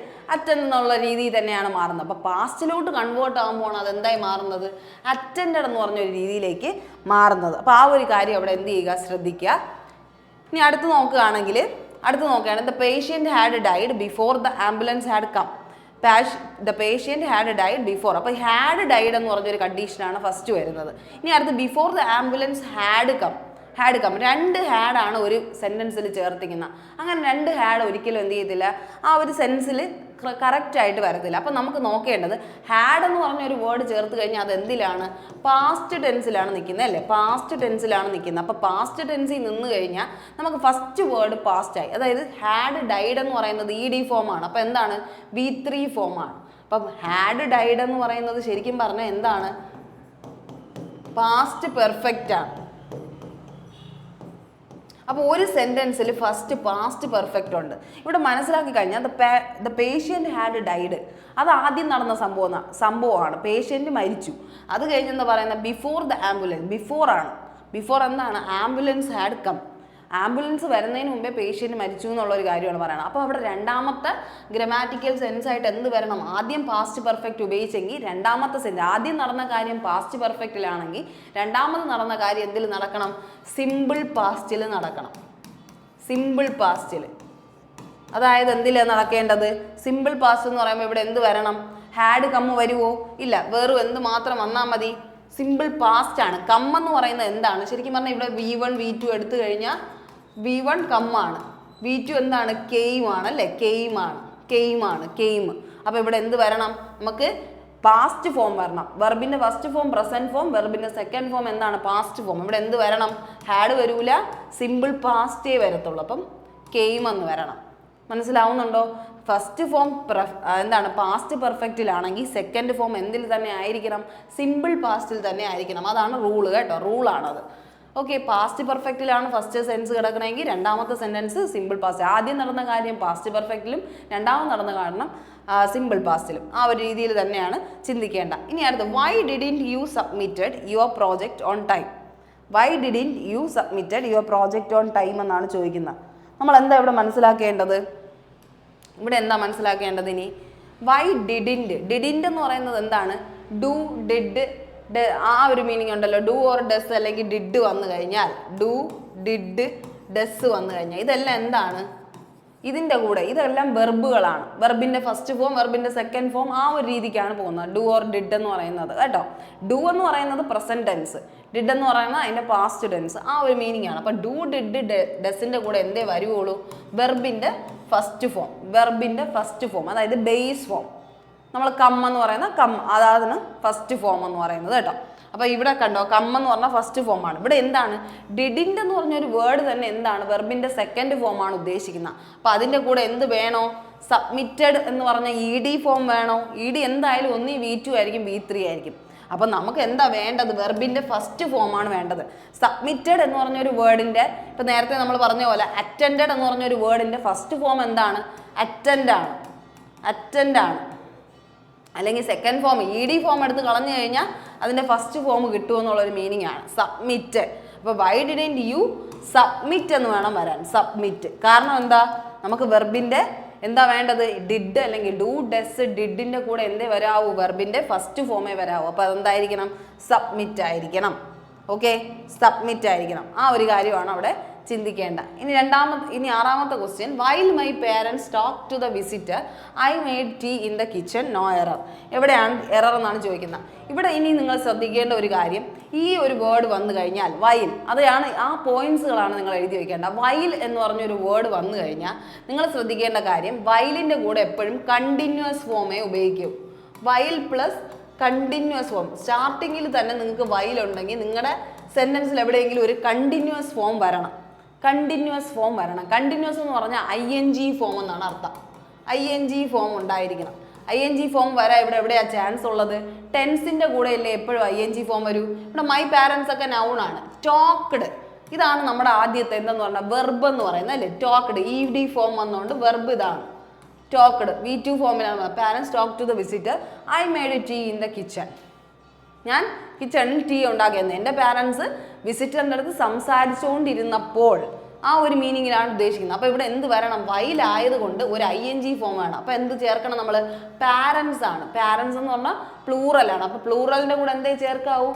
എന്നുള്ള രീതിയിൽ തന്നെയാണ് മാറുന്നത്. അപ്പോൾ പാസ്റ്റിലോട്ട് കൺവേർട്ട് ആകുമ്പോൾ അതെന്തായി മാറുന്നത്? അറ്റൻഡഡ് എന്ന് പറഞ്ഞൊരു രീതിയിലേക്ക് മാറുന്നത്. അപ്പോൾ ആ ഒരു കാര്യം അവിടെ എന്ത് ചെയ്യുക? ശ്രദ്ധിക്കുക. ഇനി അടുത്ത് നോക്കുകയാണെങ്കിൽ the patient had died before the ambulance had come. The patient had died before. അപ്പോൾ ഹാഡ് ഡൈഡ് എന്ന് പറഞ്ഞൊരു കണ്ടീഷനാണ് ഫസ്റ്റ് വരുന്നത്. ഇനി അടുത്ത് before the ambulance had come. 2 ഹാഡാണ് ഒരു സെൻറ്റൻസിൽ ചേർത്തിക്കുന്നത്. അങ്ങനെ 2 ഹാഡ് ഒരിക്കലും എന്ത് ചെയ്യത്തില്ല, ആ ഒരു സെൻസിൽ കറക്റ്റായിട്ട് വരത്തില്ല. അപ്പം നമുക്ക് നോക്കേണ്ടത് ഹാഡ് എന്ന് പറഞ്ഞ ഒരു വേർഡ് ചേർത്ത് കഴിഞ്ഞാൽ അത് എന്തിലാണ്? പാസ്റ്റ് ടെൻസിലാണ് നിൽക്കുന്നത് അല്ലേ? പാസ്റ്റ് ടെൻസിലാണ് നിൽക്കുന്നത്. അപ്പോൾ പാസ്റ്റ് ടെൻസിൽ നിന്ന് കഴിഞ്ഞാൽ നമുക്ക് ഫസ്റ്റ് വേർഡ് പാസ്റ്റായി. അതായത് ഹാഡ് ഡൈഡ് എന്ന് പറയുന്നത് ED ഫോമാണ്. അപ്പോൾ എന്താണ്? V3 ഫോമാണ്. അപ്പം ഹാഡ് ഡൈഡ് എന്ന് പറയുന്നത് ശരിക്കും പറഞ്ഞാൽ എന്താണ്? പാസ്റ്റ് പെർഫെക്റ്റ് ആണ്. അപ്പോൾ ഒരു സെൻറ്റൻസിൽ ഫസ്റ്റ് പാസ്റ്റ് പെർഫെക്റ്റ് ഉണ്ട്. ഇവിടെ മനസ്സിലാക്കി കഴിഞ്ഞാൽ ദ പേഷ്യൻ്റ് ഹാഡ് ഡൈഡ് അത് ആദ്യം നടന്ന സംഭവമാണ്. പേഷ്യൻ്റ് മരിച്ചു. അത് കഴിഞ്ഞെന്ന് പറയുന്നത് ബിഫോർ ദ ആംബുലൻസ്. ബിഫോർ എന്താണ്? Ambulance had come. ആംബുലൻസ് വരുന്നതിന് മുമ്പേ പേഷ്യൻ്റ് മരിച്ചു എന്നുള്ളൊരു കാര്യമാണ് പറയുന്നത്. അപ്പോൾ അവിടെ രണ്ടാമത്തെ ഗ്രമാറ്റിക്കൽ സെൻസ് ആയിട്ട് എന്ത് വരണം? ആദ്യം പാസ്റ്റ് പെർഫെക്റ്റ് ഉപയോഗിച്ചെങ്കിൽ രണ്ടാമത്തെ സെൻസ്, ആദ്യം നടന്ന കാര്യം പാസ്റ്റ് പെർഫെക്റ്റിലാണെങ്കിൽ രണ്ടാമത് നടന്ന കാര്യം എന്തിൽ നടക്കണം? സിമ്പിൾ പാസ്റ്റിൽ നടക്കണം. സിമ്പിൾ പാസ്റ്റിൽ, അതായത് എന്തിലാണ് നടക്കേണ്ടത്? സിമ്പിൾ പാസ്റ്റ് എന്ന് പറയുമ്പോൾ ഇവിടെ എന്ത് വരണം? ഹാഡ് കമ്മ് വരുമോ? ഇല്ല. വെറും എന്ത് മാത്രം വന്നാൽ മതി? സിമ്പിൾ പാസ്റ്റ് ആണ്. കമ്മെന്ന് പറയുന്നത് എന്താണ്? ശരിക്കും പറഞ്ഞാൽ ഇവിടെ V1 V2 എടുത്തു കഴിഞ്ഞാൽ V1 കമ്മാണ്, V2 എന്താണ്? കെയിമാണ് അല്ലേ? കെയിം. അപ്പോൾ ഇവിടെ എന്ത് വരണം? നമുക്ക് പാസ്റ്റ് ഫോം വരണം. വെർബിൻ്റെ ഫസ്റ്റ് ഫോം പ്രസൻറ്റ് ഫോം, വെർബിൻ്റെ സെക്കൻഡ് ഫോം എന്താണ്? Past form. ഇവിടെ എന്ത് വരണം? ഹാഡ് വരൂല, സിമ്പിൾ പാസ്റ്റേ വരത്തുള്ളൂ. അപ്പം കെയിം എന്ന് വരണം. മനസ്സിലാവുന്നുണ്ടോ? ഫസ്റ്റ് ഫോം എന്താണ്? പാസ്റ്റ് പെർഫെക്റ്റിലാണെങ്കിൽ സെക്കൻഡ് ഫോം എന്തിൽ തന്നെ ആയിരിക്കണം? സിമ്പിൾ പാസ്റ്റിൽ തന്നെ ആയിരിക്കണം. അതാണ് റൂള് കേട്ടോ, റൂളാണത്. ഓക്കെ, പാസ്റ്റ് പെർഫെക്റ്റിലാണ് ഫസ്റ്റ് സെൻസ് കിടക്കണമെങ്കിൽ രണ്ടാമത്തെ സെൻറ്റൻസ് സിമ്പിൾ പാസ്റ്റ്. ആദ്യം നടന്ന കാര്യം പാസ്റ്റ് പെർഫെക്റ്റിലും രണ്ടാമത് നടന്ന കാരണം സിമ്പിൾ പാസ്റ്റിലും. ആ ഒരു രീതിയിൽ തന്നെയാണ് ചിന്തിക്കേണ്ട. ഇനി അടുത്ത് Y didn't U submitted your project on time. Y didn't U submitted your project on time എന്നാണ് ചോദിക്കുന്നത്. നമ്മൾ എന്താ ഇവിടെ മനസ്സിലാക്കേണ്ടത്? ഇവിടെ എന്താ മനസ്സിലാക്കേണ്ടത്? ഇനി വൈ ഡിഡിൻറ്റ് എന്ന് പറയുന്നത് എന്താണ്? ഡു, ഡിഡ്, ആ ഒരു മീനിങ് ഉണ്ടല്ലോ. ഡു ഓർ ഡസ് അല്ലെങ്കിൽ ഡിഡ് വന്നു കഴിഞ്ഞാൽ, ഡു, ഡിഡ്, ഡസ് വന്നു കഴിഞ്ഞാൽ ഇതെല്ലാം എന്താണ്? ഇതിൻ്റെ കൂടെ ഇതെല്ലാം വെർബുകളാണ്. വെർബിൻ്റെ ഫസ്റ്റ് ഫോം, വെർബിൻ്റെ സെക്കൻഡ് ഫോം, ആ ഒരു രീതിക്കാണ് പോകുന്നത് ഡു ഓർ ഡിഡ് എന്ന് പറയുന്നത് കേട്ടോ. ഡു എന്ന് പറയുന്നത് പ്രസന്റ് ടെൻസ്, ഡിഡ് എന്ന് പറയുന്നത് അതിൻ്റെ പാസ്റ്റ് ടെൻസ്, ആ ഒരു മീനിങ് ആണ്. അപ്പോൾ ഡു, ഡിഡ്, ഡസിൻ്റെ കൂടെ എന്തേ വരുവുള്ളൂ? വെർബിൻ്റെ ഫസ്റ്റ് ഫോം, അതായത് ബേസ് ഫോം. നമ്മൾ കം എന്ന് പറയുന്ന അതാണ് ഫസ്റ്റ് ഫോം എന്ന് പറയുന്നത് കേട്ടോ. അപ്പോൾ ഇവിടെ കണ്ടോ, കം എന്ന് പറഞ്ഞാൽ ഫസ്റ്റ് ഫോമാണ്. ഇവിടെ എന്താണ്? ഡിഡിൻ്റ് എന്ന് പറഞ്ഞൊരു വേർഡ് തന്നെ എന്താണ്? വെർബിൻ്റെ സെക്കൻഡ് ഫോമാണ് ഉദ്ദേശിക്കുന്നത്. അപ്പോൾ അതിൻ്റെ കൂടെ എന്ത് വേണോ? സബ്മിറ്റഡ് എന്ന് പറഞ്ഞ ED ഫോം വേണോ? ED എന്തായാലും ഒന്നീ V2 ആയിരിക്കും, V3 ആയിരിക്കും. അപ്പം നമുക്ക് എന്താ വേണ്ടത്? വെർബിൻ്റെ ഫസ്റ്റ് ഫോമാണ് വേണ്ടത്. സബ്മിറ്റഡ് എന്ന് പറഞ്ഞൊരു വേർഡിൻ്റെ, ഇപ്പം നേരത്തെ നമ്മൾ പറഞ്ഞ പോലെ അറ്റൻഡഡ് എന്ന് പറഞ്ഞൊരു വേർഡിൻ്റെ ഫസ്റ്റ് ഫോം എന്താണ്? അറ്റൻഡാണ്. അറ്റൻഡാണ്. അല്ലെങ്കിൽ സെക്കൻഡ് ഫോം ED ഫോം എടുത്ത് കളഞ്ഞു കഴിഞ്ഞാൽ അതിൻ്റെ ഫസ്റ്റ് ഫോം കിട്ടുമെന്നുള്ളൊരു മീനിങ് ആണ് സബ്മിറ്റ്. അപ്പോൾ വൈ ഡിഡൻറ്റ് യു സബ്മിറ്റ് എന്ന് വേണം വരാൻ. സബ്മിറ്റ്. കാരണം എന്താ? നമുക്ക് വെർബിൻ്റെ എന്താ വേണ്ടത്? ഡിഡ് അല്ലെങ്കിൽ ഡു, ഡസ്, ഡിഡിൻ്റെ കൂടെ എന്തേ വരാവൂ? വെർബിൻ്റെ ഫസ്റ്റ് ഫോമേ വരാവൂ. അപ്പോൾ അതെന്തായിരിക്കണം? സബ്മിറ്റ് ആയിരിക്കണം. ഓക്കെ, സബ്മിറ്റ് ആയിരിക്കണം. ആ ഒരു കാര്യമാണ് അവിടെ ചിന്തിക്കേണ്ട. ഇനി ആറാമത്തെ question, while my parents talk to the visitor I made tea in the kitchen, no error. എവിടെയാണ് എറർ എന്നാണ് ചോദിക്കുന്നത്. ഇവിടെ ഇനി നിങ്ങൾ ശ്രദ്ധിക്കേണ്ട ഒരു കാര്യം, ഈ ഒരു വേർഡ് വന്നു കഴിഞ്ഞാൽ വൈൽ, അതാണ് ആ പോയിന്റ്സുകളാണ് നിങ്ങൾ എഴുതി വെക്കേണ്ടത്. വൈൽ എന്ന് പറഞ്ഞൊരു വേർഡ് വന്നു കഴിഞ്ഞാൽ നിങ്ങൾ ശ്രദ്ധിക്കേണ്ട കാര്യം, വൈലിൻ്റെ കൂടെ എപ്പോഴും കണ്ടിന്യൂസ് ഫോമേ ഉപയോഗിക്കൂ. While plus continuous form. സ്റ്റാർട്ടിങ്ങിൽ തന്നെ നിങ്ങൾക്ക് വൈൽ ഉണ്ടെങ്കിൽ നിങ്ങളുടെ സെൻറ്റൻസിൽ എവിടെയെങ്കിലും ഒരു കണ്ടിന്യൂസ് ഫോം വരണം. കണ്ടിന്യൂസ് ഫോം വരണം. കണ്ടിന്യൂസ് എന്ന് പറഞ്ഞാൽ ING ഫോം എന്നാണ് അർത്ഥം. ING ഫോം ഉണ്ടായിരിക്കണം. ING ഫോം വരാൻ ഇവിടെ എവിടെയാണ് ചാൻസ് ഉള്ളത്? ടെൻസിൻ്റെ കൂടെ അല്ലേ എപ്പോഴും ING ഫോം വരൂ. ഇവിടെ മൈ പാരൻസ് ഒക്കെ നൗൺ ആണ്. ടോക്ക്ഡ്, ഇതാണ് നമ്മുടെ ആദ്യത്തെ എന്തെന്ന് പറഞ്ഞാൽ വെർബ് എന്ന് പറയുന്നത് അല്ലേ. ടോക്ക്ഡ് ED ഫോം വന്നുകൊണ്ട് വെർബ് ഇതാണ്. ടോക്ക്ഡ് V2 ഫോമിലാണ്. Parents talk to the visitor I made tea in the kitchen. ഞാൻ കിച്ചണിൽ ടീ ഉണ്ടാക്കിയെന്ന്. എൻ്റെ പാരൻസ് വിസിറ്ററിൻ്റെ അടുത്ത് സംസാരിച്ചുകൊണ്ടിരുന്നപ്പോൾ, ആ ഒരു മീനിങ്ങിലാണ് ഉദ്ദേശിക്കുന്നത്. അപ്പോൾ ഇവിടെ എന്ത് വരണം? വൈലായതുകൊണ്ട് ഒരു ING ഫോം വേണം. അപ്പോൾ എന്ത് ചേർക്കണം നമ്മൾ? പാരൻസ് ആണ്. പാരൻസ് എന്ന് പറഞ്ഞാൽ പ്ലൂറലാണ്. അപ്പോൾ പ്ലൂറലിൻ്റെ കൂടെ എന്തേ ചേർക്കാവൂ?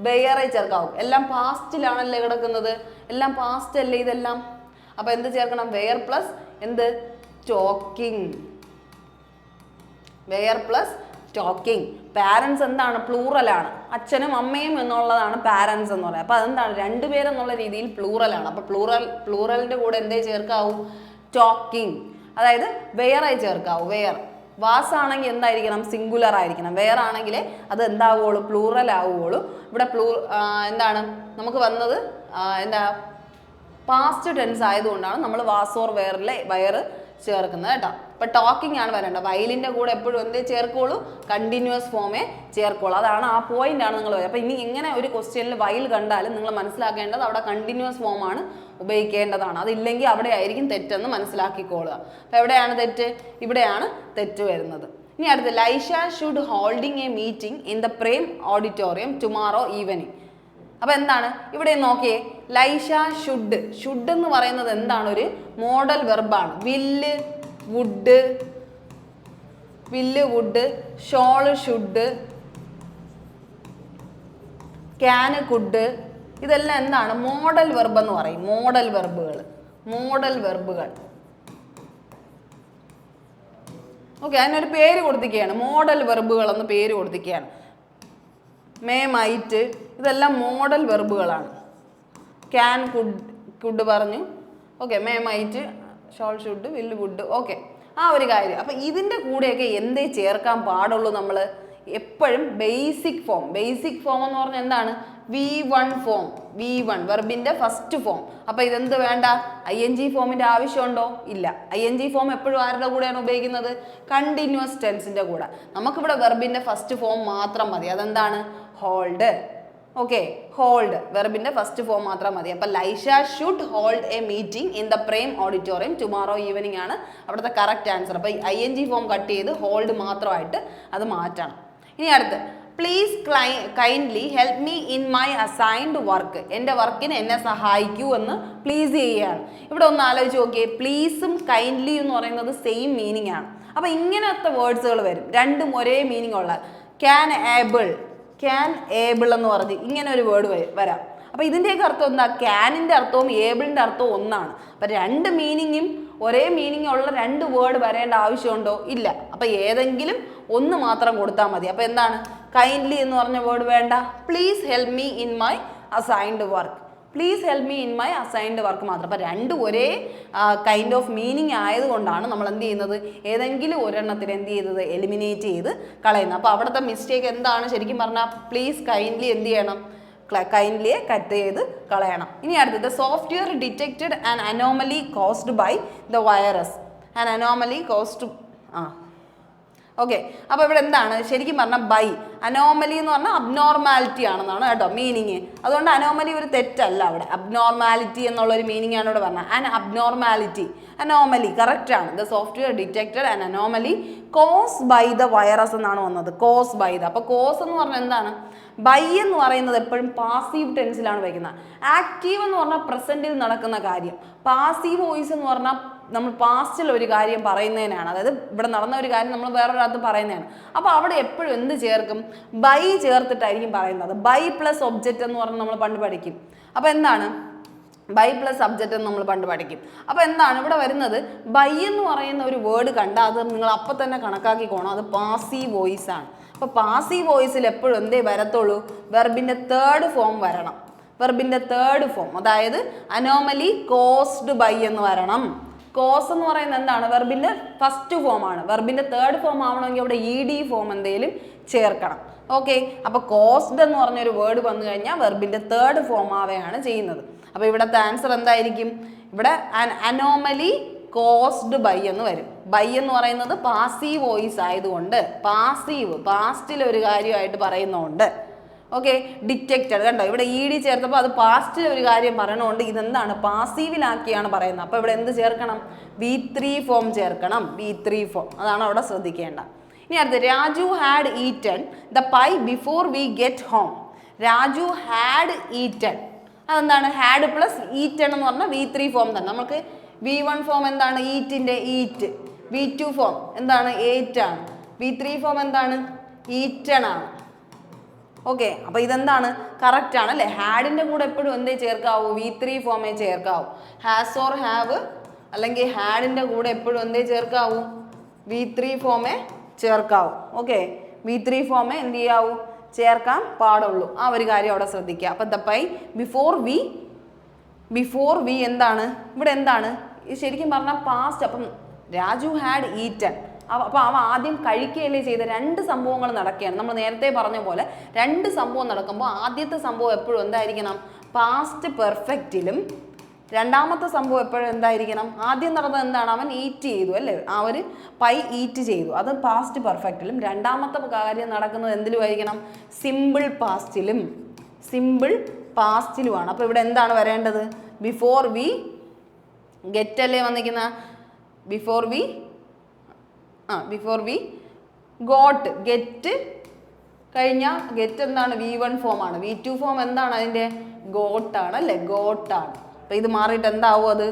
ബെയറെ ചേർക്കാവൂ. എല്ലാം പാസ്റ്റിലാണല്ലേ കിടക്കുന്നത്. എല്ലാം പാസ്റ്റ് അല്ലേ ഇതെല്ലാം. അപ്പോൾ എന്ത് ചേർക്കണം? വെയർ പ്ലസ് എന്ത്? Talking. Were plus talking. Parents എന്താണ്? പ്ലൂറലാണ്. അച്ഛനും അമ്മയും എന്നുള്ളതാണ് പാരൻസ് എന്ന് പറയുന്നത്. അപ്പോൾ അതെന്താണ്? രണ്ടുപേരെന്നുള്ള രീതിയിൽ പ്ലൂറലാണ്. അപ്പോൾ പ്ലൂറലിൻ്റെ കൂടെ എന്തേ ചേർക്കാവൂ? ടോക്കിംഗ്. അതായത് വെയറായി ചേർക്കാവൂ. വെയർ. വാസ് ആണെങ്കിൽ എന്തായിരിക്കണം? സിംഗുലർ ആയിരിക്കണം. വെയർ ആണെങ്കിൽ അത് എന്താവുള്ളൂ? പ്ലൂറൽ ആവുകയുള്ളൂ. ഇവിടെ എന്താണ് നമുക്ക് വന്നത്? എന്താ പാസ്റ്റ് ടെൻസ് ആയതുകൊണ്ടാണ് നമ്മൾ വാസ് ഓർ വെയറിലെ വയർ ചേർക്കുന്നത് കേട്ടോ. അപ്പോൾ ടോക്കിംഗ് ആണ് വരേണ്ടത്. വയലിൻ്റെ കൂടെ എപ്പോഴും എന്തേ ചേർക്കുള്ളൂ? കണ്ടിന്യൂസ് ഫോമേ ചേർക്കുള്ളൂ. അതാണ് ആ പോയിന്റാണ് നിങ്ങൾ പറയുന്നത്. അപ്പോൾ ഇനി ഇങ്ങനെ ഒരു ക്വസ്റ്റ്യനിൽ വയൽ കണ്ടാലും നിങ്ങൾ മനസ്സിലാക്കേണ്ടത് അവിടെ കണ്ടിന്യൂസ് ഫോമാണ് ഉപയോഗിക്കേണ്ടതാണ്. അതില്ലെങ്കിൽ അവിടെ ആയിരിക്കും തെറ്റെന്ന് മനസ്സിലാക്കിക്കോളുക. അപ്പോൾ എവിടെയാണ് തെറ്റ്? ഇവിടെയാണ് തെറ്റ് വരുന്നത്. ഇനി അടുത്ത്, Laisha should holding A meeting in the Prem auditorium tomorrow evening. അപ്പോൾ എന്താണ് ഇവിടെ നോക്കിയേ? ലൈഷ ഷുഡ്. ഷുഡ് എന്ന് പറയുന്നത് എന്താണ്? ഒരു മോഡൽ വെർബാണ്. Will would, shall should, can could, ഇതെല്ലാം എന്താണ്? മോഡൽ വെർബ് എന്ന് പറയും. മോഡൽ വെർബുകൾ. ഓക്കെ, അതിനൊരു പേര് കൊടുത്തിരിക്കുകയാണ്. മോഡൽ വെർബുകൾ എന്ന് പേര് കൊടുത്തിരിക്കുകയാണ്. മേ, മൈറ്റ്, ഇതെല്ലാം മോഡൽ വെർബുകളാണ്. ക്യാൻ, കുഡ് പറഞ്ഞു. Okay, may, might, shawl, should, വില്ല്, വുഡ്. ഓക്കെ, ആ ഒരു കാര്യം. അപ്പം ഇതിൻ്റെ കൂടെയൊക്കെ എന്തേ ചേർക്കാൻ പാടുള്ളൂ? നമ്മൾ എപ്പോഴും ബേസിക് ഫോം എന്ന് പറഞ്ഞാൽ എന്താണ്? V1 form. V1 വെർബിൻ്റെ first form. അപ്പോൾ ഇതെന്ത് വേണ്ട? ING ഫോമിൻ്റെ ആവശ്യമുണ്ടോ? ഇല്ല. ING ഫോം എപ്പോഴും ആരുടെ കൂടെയാണ് ഉപയോഗിക്കുന്നത്? കണ്ടിന്യൂസ് ടെൻസിൻ്റെ കൂടെ. നമുക്കിവിടെ വെർബിൻ്റെ ഫസ്റ്റ് ഫോം മാത്രം മതി. അതെന്താണ്? ഹോൾഡ്. ഓക്കെ, ഹോൾഡ് വെർബിൻ്റെ ഫസ്റ്റ് ഫോം മാത്രം മതി. അപ്പോൾ Laisha should hold a meeting in the Prem auditorium tomorrow evening ആണ് അവിടുത്തെ കറക്റ്റ് ആൻസർ. അപ്പോൾ ING ഫോം കട്ട് ചെയ്ത് ഹോൾഡ് മാത്രമായിട്ട് അത് മാറ്റണം. ഇനി അടുത്ത്, please kindly help me in my assigned work. എൻ്റെ വർക്കിന് എന്നെ സഹായിക്കൂ എന്ന് പ്ലീസ് ചെയ്യുകയാണ്. ഇവിടെ ഒന്ന് ആലോചിച്ച് നോക്കിയേ. പ്ലീസും കൈൻഡ്ലി എന്ന് പറയുന്നത് സെയിം മീനിങ് ആണ്. അപ്പോൾ ഇങ്ങനത്തെ വേർഡ്സുകൾ വരും, രണ്ടും ഒരേ മീനിങ് ഉള്ള. ക്യാൻ ഏബിൾ എന്ന് പറഞ്ഞ് ഇങ്ങനെ ഒരു വേർഡ് വരാം. അപ്പോൾ ഇതിൻ്റെയൊക്കെ അർത്ഥം എന്താ? ക്യാനിൻ്റെ അർത്ഥവും ഏബിളിൻ്റെ അർത്ഥവും ഒന്നാണ്. അപ്പം രണ്ട് മീനിങ്ങും ഒരേ മീനിങ് ഉള്ള രണ്ട് വേർഡ് വരേണ്ട ആവശ്യമുണ്ടോ? ഇല്ല. അപ്പോൾ ഏതെങ്കിലും ഒന്ന് മാത്രം കൊടുത്താൽ മതി. അപ്പോൾ എന്താണ്? കൈൻഡ്ലി എന്ന് പറഞ്ഞ വേർഡ് വേണ്ട. Please help me in my assigned work. Please help me in my assigned work മാത്രം. അപ്പോൾ രണ്ടും ഒരേ കൈൻഡ് ഓഫ് മീനിങ് ആയതുകൊണ്ടാണ് നമ്മൾ എന്ത് ചെയ്യുന്നത്? ഏതെങ്കിലും ഒരെണ്ണത്തിന് എന്ത് ചെയ്തത്? എലിമിനേറ്റ് ചെയ്ത് കളയുന്നത്. അപ്പോൾ അവിടുത്തെ മിസ്റ്റേക്ക് എന്താണ്? ശരിക്കും പറഞ്ഞാൽ പ്ലീസ് കൈൻഡ്ലി എന്ത് ചെയ്യണം? കൈൻഡ്ലിയെ കട്ട് ചെയ്ത് കളയണം. ഇനി അടുത്തത്, software detected an anomaly caused by the virus. An anomaly caused okay, അപ്പോൾ ഇവിടെ എന്താണ് ശരിക്കും പറഞ്ഞാൽ ബൈ അനോമലി എന്ന് പറഞ്ഞാൽ അബ്നോർമാലിറ്റി ആണെന്നാണ് കേട്ടോ മീനിങ്. അതുകൊണ്ട് അനോമലി ഒരു തെറ്റല്ല, അവിടെ അബ്നോർമാലിറ്റി എന്നുള്ളൊരു മീനിങ് ആണ് ഇവിടെ പറഞ്ഞത്. ആൻ അബ്നോർമാലിറ്റി അനോമലി കറക്റ്റ് ആണ്. The software detected an anomaly cause by the virus എന്നാണ് വന്നത്. Cause by the. അപ്പോൾ കോസ് എന്ന് പറഞ്ഞാൽ എന്താണ്? ബൈ എന്ന് പറയുന്നത് എപ്പോഴും പാസീവ് ടെൻസിലാണ് വയ്ക്കുന്നത്. ആക്റ്റീവ് എന്ന് പറഞ്ഞാൽ പ്രസന്റിൽ നടക്കുന്ന കാര്യം. പാസീവ് വോയിസ് എന്ന് പറഞ്ഞാൽ നമ്മൾ പാസ്റ്റിൽ ഒരു കാര്യം പറയുന്നതിനാണ്, അതായത് ഇവിടെ നടന്ന ഒരു കാര്യം നമ്മൾ വേറൊരാൾക്ക് പറയുന്നതാണ്. അപ്പോൾ അവിടെ എപ്പോഴും എന്ത് ചേർക്കും? ബൈ ചേർത്തിട്ടായിരിക്കും പറയുന്നത്. ബൈ പ്ലസ് ഒബ്ജക്റ്റ് എന്ന് പറഞ്ഞാൽ നമ്മൾ പണ്ട് പഠിക്കും. അപ്പോൾ എന്താണ് ബൈ പ്ലസ് സബ്ജക്റ്റ് എന്ന് നമ്മൾ പണ്ട് പഠിക്കും. അപ്പോൾ എന്താണ് ഇവിടെ വരുന്നത്? ബൈ എന്ന് പറയുന്ന ഒരു വേർഡ് കണ്ടാൽ അത് നിങ്ങൾ അപ്പം തന്നെ കണക്കാക്കിക്കോണം, അത് പാസീവ് വോയിസ് ആണ്. അപ്പോൾ പാസീവ് വോയിസിൽ എപ്പോഴും എന്തേ വരത്തുള്ളൂ? വെർബിൻ്റെ തേർഡ് ഫോം വരണം. വെർബിൻ്റെ തേർഡ് ഫോം, അതായത് അനോമലി കോസ്ഡ് ബൈ എന്ന് വരണം. കോസ് എന്ന് പറയുന്നത് എന്താണ്? വെർബിൻ്റെ ഫസ്റ്റ് ഫോം ആണ്. വെർബിൻ്റെ തേർഡ് ഫോം ആവണമെങ്കിൽ അവിടെ ഇ ഡി ഫോം എന്തെങ്കിലും ചേർക്കണം. ഓക്കെ, അപ്പോൾ കോസ്ഡ് എന്ന് പറഞ്ഞൊരു വേർഡ് വന്നു കഴിഞ്ഞാൽ വെർബിൻ്റെ തേർഡ് ഫോം ആവുകയാണ് ചെയ്യുന്നത്. അപ്പോൾ ഇവിടുത്തെ ആൻസർ എന്തായിരിക്കും? ഇവിടെ അനോമലി കോസ്ഡ് ബൈ എന്ന് വരും. ബൈ എന്ന് പറയുന്നത് പാസീവ് വോയിസ് ആയതുകൊണ്ട്, പാസീവ് പാസ്റ്റിൽ ഒരു കാര്യമായിട്ട് പറയുന്നതുകൊണ്ട്. ഓക്കെ, ഡിറ്റക്റ്റഡ് കണ്ടോ, ഇവിടെ ഇ ഡി ചേർത്തപ്പോൾ അത് പാസ്റ്റിൽ ഒരു കാര്യം പറയണതുകൊണ്ട് ഇതെന്താണ്? പാസീവിലാക്കിയാണ് പറയുന്നത്. അപ്പോൾ ഇവിടെ എന്ത് ചേർക്കണം? V3 ഫോം ചേർക്കണം. V3 ഫോം, അതാണ് അവിടെ ശ്രദ്ധിക്കേണ്ട. ഇനി അടുത്ത്, Raju had eaten the pi before we get home. Raju had eaten, അതെന്താണ്? ഹാഡ് പ്ലസ് ഈറ്റൺ എന്ന് പറഞ്ഞാൽ V3 ഫോം തന്നെ. നമുക്ക് V1 ഫോം എന്താണ്? ഈറ്റിൻ്റെ ഈറ്റ്. V2 ഫോം എന്താണ്? എയ്റ്റ് ആണ്. V3 ഫോം എന്താണ്? ഈറ്റൺ ആണ്. ഓക്കെ, അപ്പോൾ ഇതെന്താണ്? കറക്റ്റ് ആണ് അല്ലേ? ഹാഡിൻ്റെ കൂടെ എപ്പോഴും എന്തേ ചേർക്കാവൂ? V3 ഫോമേ ചേർക്കാവൂ. ഹാസ് ഓർ ഹാവ് അല്ലെങ്കിൽ ഹാഡിൻ്റെ കൂടെ എപ്പോഴും എന്തേ ചേർക്കാവൂ? V3 ഫോമേ ചേർക്കാവൂ. ഓക്കെ, V3 ഫോമേ എന്ത് ചെയ്യാവൂ? ചേർക്കാൻ പാടുള്ളൂ. ആ ഒരു കാര്യം അവിടെ ശ്രദ്ധിക്കുക. അപ്പം ദപ്പൈ ബിഫോർ വി എന്താണ്? ഇവിടെ എന്താണ്? ശരിക്കും പറഞ്ഞാൽ പാസ്റ്റ്. അപ്പം രാജു ഹാഡ് ഈറ്റൺ, അപ്പോൾ അവ ആദ്യം കഴിക്കുകയല്ലേ ചെയ്ത. രണ്ട് സംഭവങ്ങൾ നടക്കുകയാണ്. നമ്മൾ നേരത്തെ പറഞ്ഞ പോലെ രണ്ട് സംഭവം നടക്കുമ്പോൾ ആദ്യത്തെ സംഭവം എപ്പോഴും എന്തായിരിക്കണം? പാസ്റ്റ് പെർഫെക്റ്റിലും. രണ്ടാമത്തെ സംഭവം എപ്പോഴും എന്തായിരിക്കണം? ആദ്യം നടന്നത് എന്താണ്? അവൻ ഈറ്റ് ചെയ്തു അല്ലേ, ആ ഒരു പൈ ഈറ്റ് ചെയ്തു, അത് പാസ്റ്റ് പെർഫെക്റ്റിലും. രണ്ടാമത്തെ കാര്യം നടക്കുന്നത് എന്തിലുമായിരിക്കണം? സിമ്പിൾ പാസ്റ്റിലും. സിമ്പിൾ പാസ്റ്റിലുമാണ്. അപ്പോൾ ഇവിടെ എന്താണ് വരേണ്ടത്? ബിഫോർ വി ഗെറ്റ് അല്ലേ വന്നിരിക്കുന്ന? Before we got. ഗെറ്റ് കഴിഞ്ഞാൽ ഗെറ്റ് എന്താണ്? V1 ഫോമാണ്. V2 ഫോം എന്താണ്? അതിൻ്റെ ഗോട്ടാണ് അല്ലേ, ഗോട്ടാണ്. അപ്പോൾ ഇത് മാറിയിട്ട് എന്താവും? അത്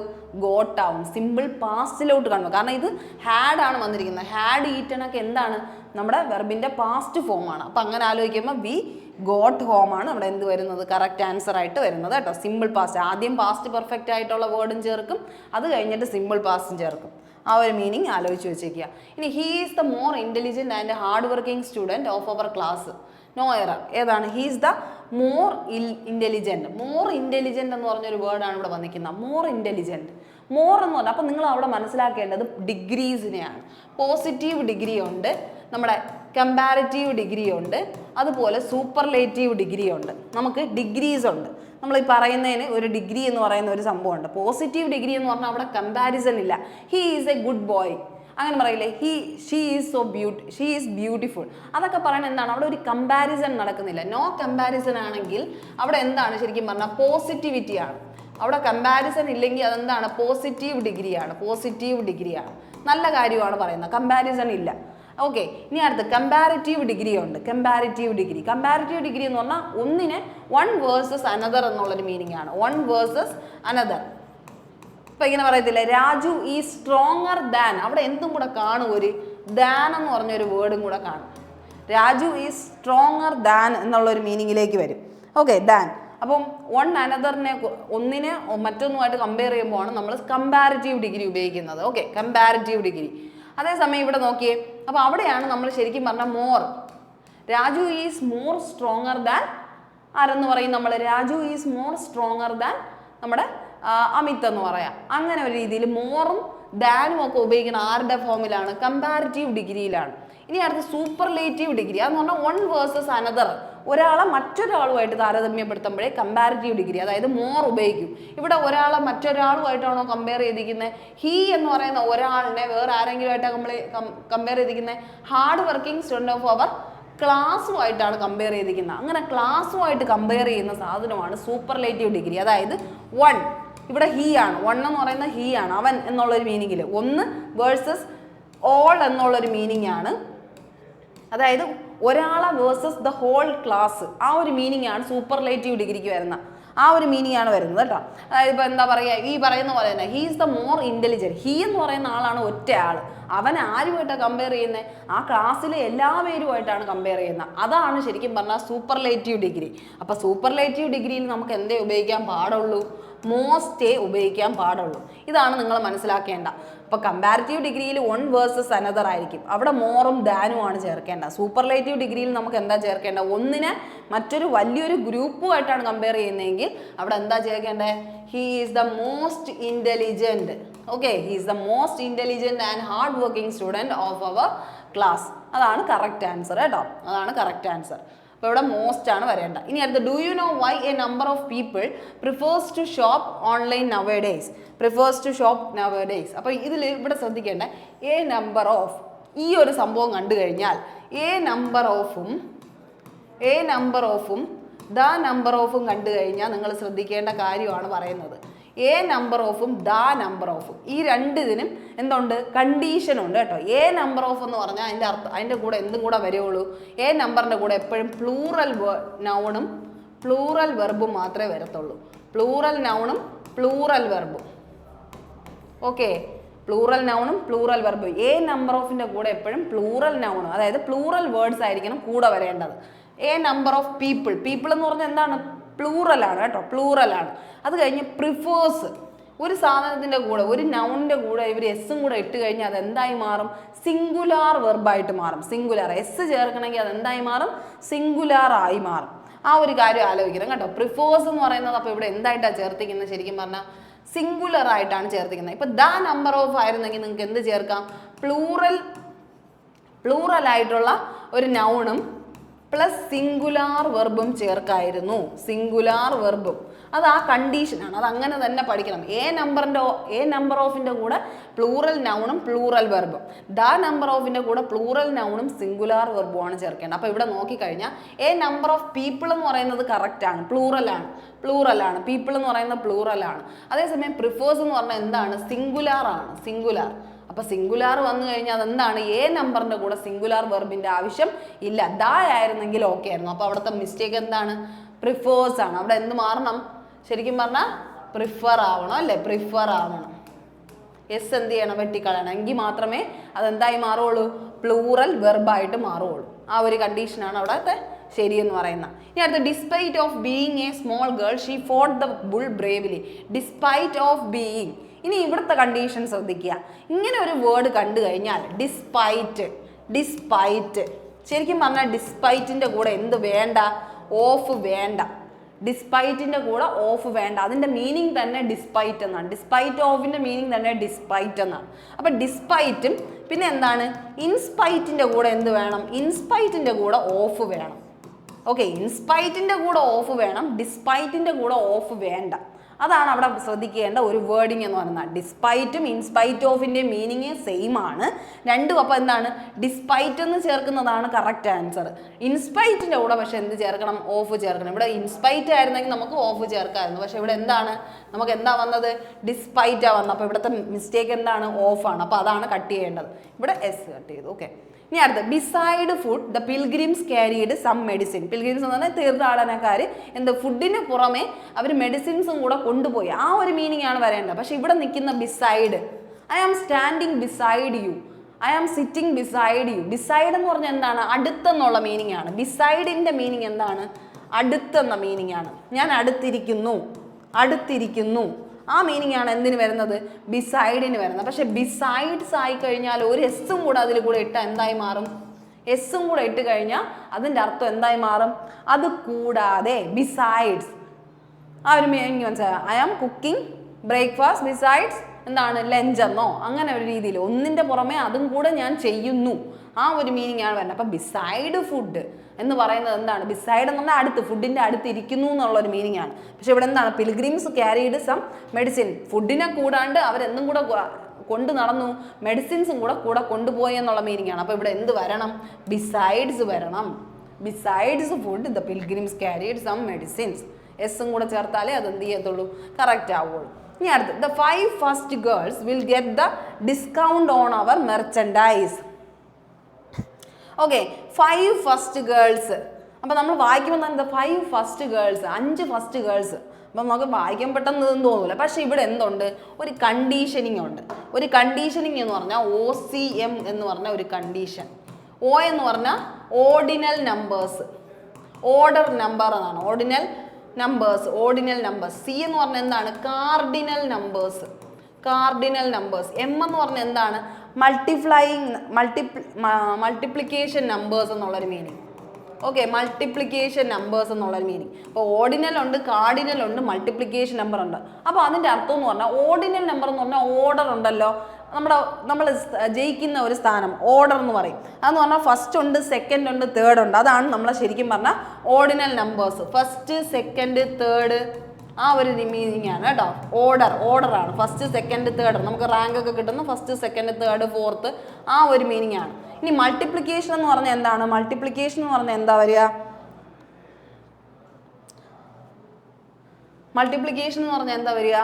ഗോട്ടാവും. സിമ്പിൾ പാസ്റ്റിലോട്ട് കാണുന്നു. കാരണം ഇത് ഹാഡാണ് വന്നിരിക്കുന്നത്. ഹാഡ് ഈറ്റണൊക്കെ എന്താണ്? നമ്മുടെ വെർബിൻ്റെ പാസ്റ്റ് ഫോമാണ്. അപ്പോൾ അങ്ങനെ ആലോചിക്കുമ്പോൾ വി ഗോട്ട് ഹോമാണ് അവിടെ എന്ത് വരുന്നത്? കറക്റ്റ് ആൻസർ ആയിട്ട് വരുന്നത് കേട്ടോ. സിമ്പിൾ പാസ്റ്റ്, ആദ്യം പാസ്റ്റ് പെർഫെക്റ്റ് ആയിട്ടുള്ള വേർഡും ചേർക്കും, അത് കഴിഞ്ഞിട്ട് സിമ്പിൾ പാസ്റ്റും ചേർക്കും. ആ ഒരു മീനിങ് ആലോചിച്ച് വെച്ചേക്കുക. ഇനി he is the more intelligent and hard working student of our class. No error. ഏതാണ്? He is the more intelligent. More intelligent എന്ന് പറഞ്ഞൊരു വേർഡാണ് ഇവിടെ വന്നിരിക്കുന്നത്. More intelligent. മോർ എന്ന് പറഞ്ഞാൽ അപ്പോൾ നിങ്ങൾ അവിടെ മനസ്സിലാക്കേണ്ടത് ഡിഗ്രീസിനെയാണ്. പോസിറ്റീവ് ഡിഗ്രി ഉണ്ട്, നമ്മുടെ കമ്പാരിറ്റീവ് ഡിഗ്രി ഉണ്ട്, അതുപോലെ സൂപ്പർലേറ്റീവ് ഡിഗ്രി ഉണ്ട്. നമുക്ക് ഡിഗ്രീസ് ഉണ്ട്. നമ്മൾ ഈ പറയുന്നതിന് ഒരു ഡിഗ്രി എന്ന് പറയുന്ന ഒരു സംഭവമുണ്ട്. പോസിറ്റീവ് ഡിഗ്രി എന്ന് പറഞ്ഞാൽ അവിടെ കമ്പാരിസൺ ഇല്ല. He is A good boy അങ്ങനെ പറയില്ലേ? She is beautiful. അതൊക്കെ പറയുന്നത് എന്താണ്? അവിടെ ഒരു കമ്പാരിസൺ നടക്കുന്നില്ല. നോ കമ്പാരിസൺ ആണെങ്കിൽ അവിടെ എന്താണ്? ശരിക്കും പറഞ്ഞാൽ പോസിറ്റിവിറ്റിയാണ്. അവിടെ കമ്പാരിസൺ ഇല്ലെങ്കിൽ അതെന്താണ്? പോസിറ്റീവ് ഡിഗ്രിയാണ്. നല്ല കാര്യമാണ് പറയുന്നത്, കമ്പാരിസൺ ഇല്ല. ഓക്കെ, ഇനി അടുത്ത് കമ്പാരിറ്റീവ് ഡിഗ്രി ഉണ്ട്. കമ്പാരിറ്റീവ് ഡിഗ്രി എന്ന് പറഞ്ഞാൽ ഒന്നിനെ വൺ വേഴ്സസ് അനദർ എന്നുള്ളൊരു മീനിങ് ആണ്. One versus another. ഇപ്പം ഇങ്ങനെ പറയത്തില്ല, രാജു ഈ സ്ട്രോങ്ങർ ദാൻ. അവിടെ എന്തും കൂടെ കാണും, ഒരു ദാൻ എന്ന് പറഞ്ഞൊരു വേർഡും കൂടെ കാണും. രാജു ഈ സ്ട്രോങ്ങർ ദാൻ എന്നുള്ളൊരു മീനിങ്ങിലേക്ക് വരും. Okay, than. അപ്പം വൺ അനദറിനെ, ഒന്നിനെ മറ്റൊന്നുമായിട്ട് കമ്പയർ ചെയ്യുമ്പോഴാണ് നമ്മൾ കമ്പാരിറ്റീവ് ഡിഗ്രി ഉപയോഗിക്കുന്നത്. Okay, comparative degree. അതേസമയം ഇവിടെ നോക്കിയേ, അപ്പോൾ അവിടെയാണ് നമ്മൾ ശരിക്കും പറഞ്ഞാൽ more. Raju is more stronger than ആരെന്ന് പറയും നമ്മൾ? Raju is more stronger than നമ്മുടെ അമിത് എന്ന് പറയാം. അങ്ങനെ ഒരു രീതിയിൽ മോറും ദാനും ഒക്കെ ഉപയോഗിക്കുന്ന ആരുടെ ഫോമിലാണ്? കമ്പാരിറ്റീവ് ഡിഗ്രിയിലാണ്. ഇനി അടുത്ത് സൂപ്പർലേറ്റീവ് ഡിഗ്രി. അതെന്ന് പറഞ്ഞാൽ വൺ വേഴ്സസ് അനദർ. ഒരാളെ മറ്റൊരാളുമായിട്ട് താരതമ്യപ്പെടുത്തുമ്പോഴേ കമ്പാരിറ്റീവ് ഡിഗ്രി, അതായത് മോർ ഉപയോഗിക്കും. ഇവിടെ ഒരാളെ മറ്റൊരാളുമായിട്ടാണോ കമ്പയർ ചെയ്തിരിക്കുന്നത്? ഹീ എന്ന് പറയുന്ന ഒരാളിനെ വേറെ ആരെങ്കിലുമായിട്ടാണ് നമ്മൾ കമ്പയർ ചെയ്തിരിക്കുന്നത്? Hard working student of our ക്ലാസ്സുമായിട്ടാണ് കമ്പയർ ചെയ്തിരിക്കുന്നത്. അങ്ങനെ ക്ലാസ്സുമായിട്ട് കമ്പയർ ചെയ്യുന്ന സാധനമാണ് സൂപ്പർലേറ്റീവ് ഡിഗ്രി. അതായത് വൺ, ഇവിടെ ഹീ ആണ്, വൺ എന്ന് പറയുന്നത് ഹീ ആണ്, അവൻ എന്നുള്ളൊരു മീനിങ്ങിൽ. ഒന്ന് വേഴ്സസ് ഓൾ എന്നുള്ളൊരു മീനിങ് ആണ്, അതായത് ഒരാളെ വേഴ്സസ് ദ ഹോൾ ക്ലാസ്. ആ ഒരു മീനിങ് ആണ് സൂപ്പർലേറ്റീവ് ഡിഗ്രിക്ക് വരുന്ന, ആ ഒരു മീനിങ് ആണ് വരുന്നത് കേട്ടോ. അതായത് ഇപ്പോൾ എന്താ പറയുക, ഈ പറയുന്ന പോലെ തന്നെ he is the more intelligent. He എന്ന് പറയുന്ന ആളാണ് ഒറ്റ ആൾ. അവൻ ആരുമായിട്ടാണ് കമ്പയർ ചെയ്യുന്നത്? ആ ക്ലാസ്സിലെ എല്ലാ പേരുമായിട്ടാണ് കമ്പയർ ചെയ്യുന്നത്. അതാണ് ശരിക്കും പറഞ്ഞാൽ സൂപ്പർലേറ്റീവ് ഡിഗ്രി. അപ്പോൾ സൂപ്പർലേറ്റീവ് ഡിഗ്രിയിൽ നമുക്ക് എന്തേ ഉപയോഗിക്കാൻ പാടുള്ളൂ? മോസ്റ്റേ ഉപയോഗിക്കാൻ പാടുള്ളൂ. ഇതാണ് നിങ്ങൾ മനസ്സിലാക്കേണ്ട. അപ്പോൾ കമ്പാരിറ്റീവ് ഡിഗ്രിയിൽ വൺ വേഴ്സസ് അനദർ ആയിരിക്കും, അവിടെ മോറും ദാനുമാണ് ചേർക്കേണ്ട. സൂപ്പർലേറ്റീവ് ഡിഗ്രിയിൽ നമുക്ക് എന്താ ചേർക്കേണ്ട? ഒന്നിനെ മറ്റൊരു വലിയൊരു ഗ്രൂപ്പുമായിട്ടാണ് കമ്പയർ ചെയ്യുന്നതെങ്കിൽ അവിടെ എന്താ ചേർക്കേണ്ടത്? He is the most intelligent. Okay, he is the most intelligent and hard working student of our class. അതാണ് കറക്റ്റ് ആൻസർ കേട്ടോ, അതാണ് കറക്റ്റ് ആൻസർ. അപ്പോൾ ഇവിടെ മോസ്റ്റ് ആണ് വരേണ്ട. ഇനി അടുത്ത, do you know why a number of people prefers to shop online nowadays? Prefers to shop nowadays. അപ്പോൾ ഇതിൽ ഇവിടെ ശ്രദ്ധിക്കേണ്ട, എ നമ്പർ ഓഫ്, ഈ ഒരു സംഭവം കണ്ടു കഴിഞ്ഞാൽ എ നമ്പർ ഓഫും ദ നമ്പർ ഓഫും കണ്ടു കഴിഞ്ഞാൽ നിങ്ങൾ ശ്രദ്ധിക്കേണ്ട കാര്യമാണ് പറയുന്നത്. എ നമ്പർ ഓഫും ദ നമ്പർ ഓഫും ഈ രണ്ടിതിനും എന്തുണ്ട്? കണ്ടീഷൻ ഉണ്ട് കേട്ടോ. എ നമ്പർ ഓഫ് എന്ന് പറഞ്ഞാൽ അതിൻ്റെ അർത്ഥം, അതിൻ്റെ കൂടെ എന്തും കൂടെ വരുള്ളൂ? എ നമ്പറിൻ്റെ കൂടെ എപ്പോഴും പ്ലൂറൽ നൗണും പ്ലൂറൽ വെർബും മാത്രമേ വരത്തുള്ളൂ. പ്ലൂറൽ നൗണും പ്ലൂറൽ വെർബും. ഓക്കെ, പ്ലൂറൽ നൗണും പ്ലൂറൽ വെർബും. എ നമ്പർ ഓഫിൻ്റെ കൂടെ എപ്പോഴും പ്ലൂറൽ നൗണും, അതായത് പ്ലൂറൽ വേർഡ്സ് ആയിരിക്കണം കൂടെ വരേണ്ടത്. A number of people, people എന്ന് പറഞ്ഞാൽ എന്താണ്? പ്ലൂറലാണ് കേട്ടോ, പ്ലൂറലാണ്. അത് കഴിഞ്ഞ് പ്രിഫേഴ്സ്, ഒരു സാധനത്തിൻ്റെ കൂടെ, ഒരു നൗണിൻ്റെ കൂടെ ഇവർ എസ്സും കൂടെ ഇട്ട് കഴിഞ്ഞാൽ അത് എന്തായി മാറും? സിംഗുലാർ വെർബായിട്ട് മാറും. സിംഗുലാർ എസ് ചേർക്കണമെങ്കിൽ അത് എന്തായി മാറും? സിംഗുലാർ ആയി മാറും. ആ ഒരു കാര്യം ആലോചിക്കണം കേട്ടോ. പ്രിഫേഴ്സ് എന്ന് പറയുന്നത് അപ്പോൾ ഇവിടെ എന്തായിട്ടാണ് ചേർത്തിക്കുന്നത്? ശരിക്കും പറഞ്ഞാൽ സിംഗുലർ ആയിട്ടാണ് ചേർത്തിക്കുന്നത്. ഇപ്പം ദ നമ്പർ ഓഫ് ആയിരുന്നെങ്കിൽ നിങ്ങൾക്ക് എന്ത് ചേർക്കാം? പ്ലൂറൽ ആയിട്ടുള്ള ഒരു നൗണും പ്ലസ് സിംഗുലാർ വെർബും ചേർക്കായിരുന്നു. സിംഗുലാർ വെർബും, അത് ആ കണ്ടീഷനാണ്, അത് അങ്ങനെ തന്നെ പഠിക്കണം. എ നമ്പർ ഓഫിൻ്റെ കൂടെ പ്ലൂറൽ നൗണും പ്ലൂറൽ വെർബും, ദ നമ്പർ ഓഫിൻ്റെ കൂടെ പ്ലൂറൽ നൗണും സിംഗുലാർ വെർബുമാണ് ചേർക്കേണ്ടത്. അപ്പോൾ ഇവിടെ നോക്കിക്കഴിഞ്ഞാൽ എ നമ്പർ ഓഫ് പീപ്പിൾ എന്ന് പറയുന്നത് കറക്റ്റാണ്, പ്ലൂറലാണ്. പീപ്പിൾ എന്ന് പറയുന്നത് പ്ലൂറലാണ്. അതേസമയം പ്രിഫേഴ്സ് എന്ന് പറഞ്ഞാൽ എന്താണ്? സിംഗുലാർ ആണ്, സിംഗുലാർ. അപ്പോൾ സിംഗുലാർ വന്നു കഴിഞ്ഞാൽ അതെന്താണ്? എ നമ്പറിൻ്റെ കൂടെ സിംഗുലാർ വെർബിൻ്റെ ആവശ്യം ഇല്ല. ദ ആയിരുന്നെങ്കിൽ ഓക്കെ ആയിരുന്നു. അപ്പോൾ അവിടുത്തെ മിസ്റ്റേക്ക് എന്താണ്? പ്രിഫേഴ്സ് ആണ്. അവിടെ എന്ത് മാറണം? ശരിക്കും പറഞ്ഞാൽ പ്രിഫർ ആവണം അല്ലേ? പ്രിഫർ ആവണം. എസ് എന്ത് ചെയ്യണം? വെട്ടിക്കളയണം. എങ്കിൽ മാത്രമേ അതെന്തായി മാറുള്ളൂ? പ്ലൂറൽ വെർബായിട്ട് മാറുള്ളൂ. ആ ഒരു കണ്ടീഷനാണ് അവിടുത്തെ ശരിയെന്ന് പറയുന്നത്. ഇനി അടുത്ത, despite of being A small girl she fought the bull bravely. Despite of being. ഇനി ഇവിടുത്തെ കണ്ടീഷൻ ശ്രദ്ധിക്കുക. ഇങ്ങനെ ഒരു വേർഡ് കണ്ടു കഴിഞ്ഞാൽ ഡിസ്പൈറ്റ് ശരിക്കും പറഞ്ഞാൽ ഡിസ്പൈറ്റിൻ്റെ കൂടെ എന്ത് വേണ്ട? ഓഫ് വേണ്ട. ഡിസ്പൈറ്റിൻ്റെ കൂടെ ഓഫ് വേണ്ട. അതിൻ്റെ മീനിങ് തന്നെ ഡിസ്പൈറ്റ് എന്നാണ്. ഡിസ്പൈറ്റ് ഓഫിൻ്റെ മീനിങ് തന്നെ ഡിസ്പൈറ്റ് എന്നാണ്. അപ്പം ഡിസ്പൈറ്റും പിന്നെ എന്താണ്? ഇൻസ്പൈറ്റിൻ്റെ കൂടെ എന്ത് വേണം? ഇൻസ്പൈറ്റിൻ്റെ കൂടെ ഓഫ് വേണം. ഓക്കെ, ഇൻസ്പൈറ്റിൻ്റെ കൂടെ ഓഫ് വേണം, ഡിസ്പൈറ്റിൻ്റെ കൂടെ ഓഫ് വേണ്ട. അതാണ് അവിടെ ശ്രദ്ധിക്കേണ്ട ഒരു വേർഡിങ് എന്ന് പറയുന്നത്. ഡിസ്പൈറ്റും ഇൻസ്പൈറ്റ് ഓഫിൻ്റെയും മീനിങ് സെയിം ആണ് രണ്ടും. അപ്പോൾ എന്താണ്? ഡിസ്പൈറ്റ് എന്ന് ചേർക്കുന്നതാണ് കറക്റ്റ് ആൻസർ. ഇൻസ്പൈറ്റിൻ്റെ കൂടെ പക്ഷേ എന്ത് ചേർക്കണം? ഓഫ് ചേർക്കണം. ഇവിടെ ഇൻസ്പൈറ്റ് ആയിരുന്നെങ്കിൽ നമുക്ക് ഓഫ് ചേർക്കാമായിരുന്നു. പക്ഷേ ഇവിടെ എന്താണ്? നമുക്ക് എന്താ വന്നത്? ഡിസ്പൈറ്റാണ് വന്നത്. അപ്പോൾ ഇവിടുത്തെ മിസ്റ്റേക്ക് എന്താണ്? ഓഫാണ്. അപ്പോൾ അതാണ് കട്ട് ചെയ്യേണ്ടത്. ഇവിടെ എസ് കട്ട് ചെയ്തു. ഓക്കെ, ഇനി അടുത്ത്, beside food the pilgrims carried some medicine. Pilgrims എന്ന് പറഞ്ഞാൽ തീർത്ഥാടനക്കാർ എന്ത് ഫുഡിന് പുറമെ അവർ മെഡിസിൻസും കൂടെ കൊണ്ടുപോയി. ആ ഒരു മീനിങ് ആണ് വരേണ്ടത്. പക്ഷെ ഇവിടെ നിൽക്കുന്ന beside, I am standing beside you, I am sitting beside you. Beside എന്ന് പറഞ്ഞാൽ എന്താണ്? അടുത്തെന്നുള്ള മീനിങ് ആണ്. ബിസൈഡിൻ്റെ മീനിങ് എന്താണ്? അടുത്തെന്ന മീനിങ് ആണ്. ഞാൻ അടുത്തിരിക്കുന്നു. ആ മീനിങ് ആണ് എന്തിന് വരുന്നത്? ബിസൈഡിന് വരുന്നത്. പക്ഷെ ബിസൈഡ്സ് ആയി കഴിഞ്ഞാൽ ഒരു എസ്സും കൂടെ അതിൽ കൂടെ ഇട്ടാൽ എന്തായി മാറും? എസ്സും കൂടെ ഇട്ട് കഴിഞ്ഞാൽ അതിൻ്റെ അർത്ഥം എന്തായി മാറും? അത് കൂടാതെ, ബിസൈഡ്സ്. ആ ഒരു മീനിങ് മനസ്സിലായോ? I am cooking breakfast besides എന്താണ്? ലഞ്ച് എന്നോ അങ്ങനെ ഒരു രീതിയിൽ ഒന്നിൻ്റെ പുറമെ അതും കൂടെ ഞാൻ ചെയ്യുന്നു. ആ ഒരു മീനിങ് ആണ് വരുന്നത്. അപ്പം ബിസൈഡ് ഫുഡ് എന്ന് പറയുന്നത് എന്താണ്? ബിസൈഡ് എന്ന് പറഞ്ഞാൽ അടുത്ത്, ഫുഡിൻ്റെ അടുത്ത് ഇരിക്കുന്നു എന്നുള്ളൊരു മീനിങ് ആണ്. പക്ഷെ ഇവിടെ എന്താണ്? Pilgrims carried some medicine. ഫുഡിനെ കൂടാണ്ട് അവരെന്തും കൂടെ കൊണ്ട് നടന്നു, മെഡിസിൻസും കൂടെ കൊണ്ടുപോയി എന്നുള്ള മീനിങ് ആണ്. അപ്പോൾ ഇവിടെ എന്ത് വരണം? ബിസൈഡ്സ് വരണം. Besides food the pilgrims carried some medicines. എസ്സും കൂടെ ചേർത്താലേ അത് എന്ത് ചെയ്യത്തുള്ളൂ? കറക്റ്റ് ആവുള്ളൂ. ഇനി അടുത്ത് the 5 first girls will get the discount on our merchandise. Okay, 5 first girls. അപ്പം നമ്മൾ വായിക്കുമ്പോൾ തന്നെ the 5 first girls, 5 first girls. അപ്പം നമുക്ക് വായിക്കാൻ പെട്ടെന്ന് ഇതൊന്നും തോന്നില്ല. പക്ഷെ ഇവിടെ എന്തുണ്ട്? ഒരു കണ്ടീഷനിങ് ഉണ്ട്. ഒരു കണ്ടീഷനിങ് എന്ന് പറഞ്ഞാൽ OCM എന്ന് പറഞ്ഞ ഒരു കണ്ടീഷൻ. O എന്ന് പറഞ്ഞാൽ ഓർഡിനൽ നമ്പേഴ്സ്, ഓർഡർ നമ്പർ എന്നാണ്. Ordinal numbers, ordinal numbers. C എന്ന് പറഞ്ഞാൽ എന്താണ്? Cardinal numbers, cardinal numbers. M എന്ന് പറഞ്ഞാൽ എന്താണ്? മൾട്ടിപ്ലിക്കേഷൻ നമ്പേഴ്സ് എന്നുള്ളൊരു മീനിങ്. ഓക്കെ, മൾട്ടിപ്ലിക്കേഷൻ നമ്പേഴ്സ് എന്നുള്ളൊരു മീനിങ്. അപ്പോൾ ഓർഡിനൽ ഉണ്ട്, കാർഡിനൽ ഉണ്ട്, മൾട്ടിപ്ലിക്കേഷൻ നമ്പർ ഉണ്ട്. അപ്പോൾ അതിൻ്റെ അർത്ഥം എന്ന് പറഞ്ഞാൽ ഓർഡിനൽ നമ്പർ എന്ന് പറഞ്ഞാൽ ഓർഡർ ഉണ്ടല്ലോ, നമ്മൾ ജയിക്കുന്ന ഒരു സ്ഥാനം ഓർഡർ എന്ന് പറയും. അതെന്ന് പറഞ്ഞാൽ ഫസ്റ്റ് ഉണ്ട്, സെക്കൻഡ് ഉണ്ട്, തേർഡ് ഉണ്ട്. അതാണ് നമ്മൾ ശരിക്കും പറഞ്ഞാൽ ordinal numbers. First, second, third, ആ ഒരു മീനിങ് ആണ് കേട്ടോ. ഓർഡറാണ്. First, second, third. നമുക്ക് റാങ്ക് ഒക്കെ കിട്ടുന്ന ഫസ്റ്റ്, സെക്കൻഡ്, തേർഡ്, ഫോർത്ത്, ആ ഒരു മീനിങ് ആണ്. ഇനി മൾട്ടിപ്ലിക്കേഷൻ എന്ന് പറഞ്ഞാൽ എന്താണ്? മൾട്ടിപ്ലിക്കേഷൻ എന്ന് പറഞ്ഞാൽ എന്താ വരിക? മൾട്ടിപ്ലിക്കേഷൻ എന്ന് പറഞ്ഞാൽ എന്താ വരിക?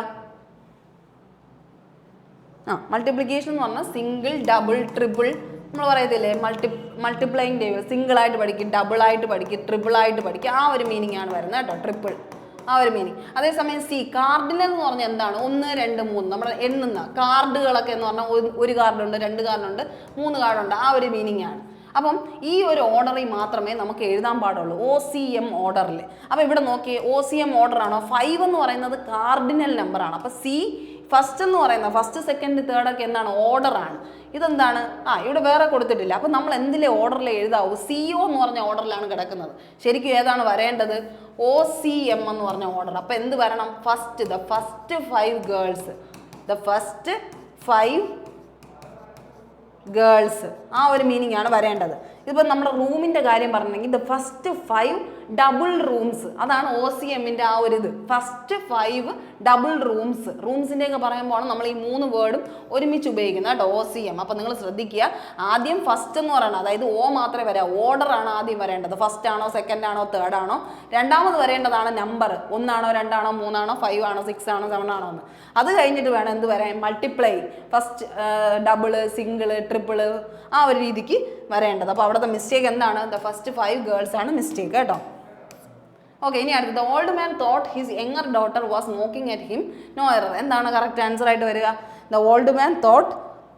മൾട്ടിപ്ലിക്കേഷൻ എന്ന് പറഞ്ഞാൽ സിംഗിൾ, ഡബിൾ, ട്രിപ്പിൾ. നമ്മൾ പറയത്തില്ലേ മൾട്ടിപ്ലൈങ് ടേബിൾ. സിംഗിൾ ആയിട്ട് പഠിക്കും, ഡബിൾ ആയിട്ട് പഠിക്കും, ട്രിപ്പിൾ ആയിട്ട് പഠിക്കും. ആ ഒരു മീനിങ് ആണ് വരുന്നത് കേട്ടോ, ട്രിപ്പിൾ, ആ ഒരു മീനിങ്. അതേസമയം C, കാർഡിനൽ എന്ന് പറഞ്ഞാൽ എന്താണ്? 1, 2, 3. നമ്മൾ എണ്ണുന്ന കാർഡുകളൊക്കെ എന്ന് പറഞ്ഞാൽ 1 കാർഡുണ്ട്, 2 കാർഡുണ്ട്, 3 കാർഡുണ്ട്, ആ ഒരു മീനിങ് ആണ്. അപ്പം ഈ ഒരു ഓർഡറിൽ മാത്രമേ നമുക്ക് എഴുതാൻ പാടുള്ളൂ, OCM ഓർഡറിൽ. അപ്പോൾ ഇവിടെ നോക്കിയേ, OCM ഓർഡർ ആണോ? 5 എന്ന് പറയുന്നത് കാർഡിനൽ നമ്പറാണ്. അപ്പോൾ C ഫസ്റ്റ് എന്ന് പറയുന്നത് ഫസ്റ്റ്, സെക്കൻഡ്, തേർഡ് ഒക്കെ എന്താണ്? ഓർഡറാണ്. ഇതെന്താണ്? ഇവിടെ വേറെ കൊടുത്തിട്ടില്ല. അപ്പം നമ്മൾ എന്തിലെ ഓർഡറിൽ എഴുതാവൂ? CO എന്ന് പറഞ്ഞ ഓർഡറിലാണ് കിടക്കുന്നത്. ശരിക്കും ഏതാണ് വരേണ്ടത്? OCM എന്ന് പറഞ്ഞ ഓർഡർ. അപ്പം എന്ത് വരണം? First, the first 5 girls, the first 5 girls, ആ ഒരു മീനിങ് ആണ് വരേണ്ടത്. ഇതിപ്പോൾ നമ്മുടെ റൂമിൻ്റെ കാര്യം പറഞ്ഞെങ്കിൽ ദ ഫസ്റ്റ് 5 ഡബിൾ റൂംസ്, അതാണ് OCMൻ്റെ ആ ഒരു ഇത്. First 5 double rooms. റൂംസിൻ്റെയൊക്കെ പറയുമ്പോൾ നമ്മൾ ഈ 3 വേർഡും ഒരുമിച്ച് ഉപയോഗിക്കുന്നത് കേട്ടോ, OCM. അപ്പം നിങ്ങൾ ശ്രദ്ധിക്കുക, ആദ്യം ഫസ്റ്റ് എന്ന് പറയുന്നത്, അതായത് O മാത്രമേ വരാ, ഓർഡറാണ് ആദ്യം വരേണ്ടത്. ഫസ്റ്റ് ആണോ, സെക്കൻഡ് ആണോ, തേർഡ് ആണോ. രണ്ടാമത് വരേണ്ടതാണ് നമ്പർ, 1 ആണോ, 2 ആണോ, 3 ആണോ, 5 ആണോ, 6 ആണോ, 7 ആണോ എന്ന്. അത് കഴിഞ്ഞിട്ട് വേണം എന്ത് വരാൻ? Multiply. First double, single, triple, ആ ഒരു രീതിക്ക് വരേണ്ടത്. അപ്പോൾ അവിടുത്തെ മിസ്റ്റേക്ക് എന്താണ്? ദ ഫസ്റ്റ് 5 ഗേൾസ് ആണ് മിസ്റ്റേക്ക് കേട്ടോ. ഓക്കെ, ഇനി അടുത്ത് the old man thought his younger daughter was knocking at him, no error. എന്താണ് കറക്റ്റ് ആൻസർ ആയിട്ട് വരിക? ദ ഓൾഡ് മാൻ തോട്ട്,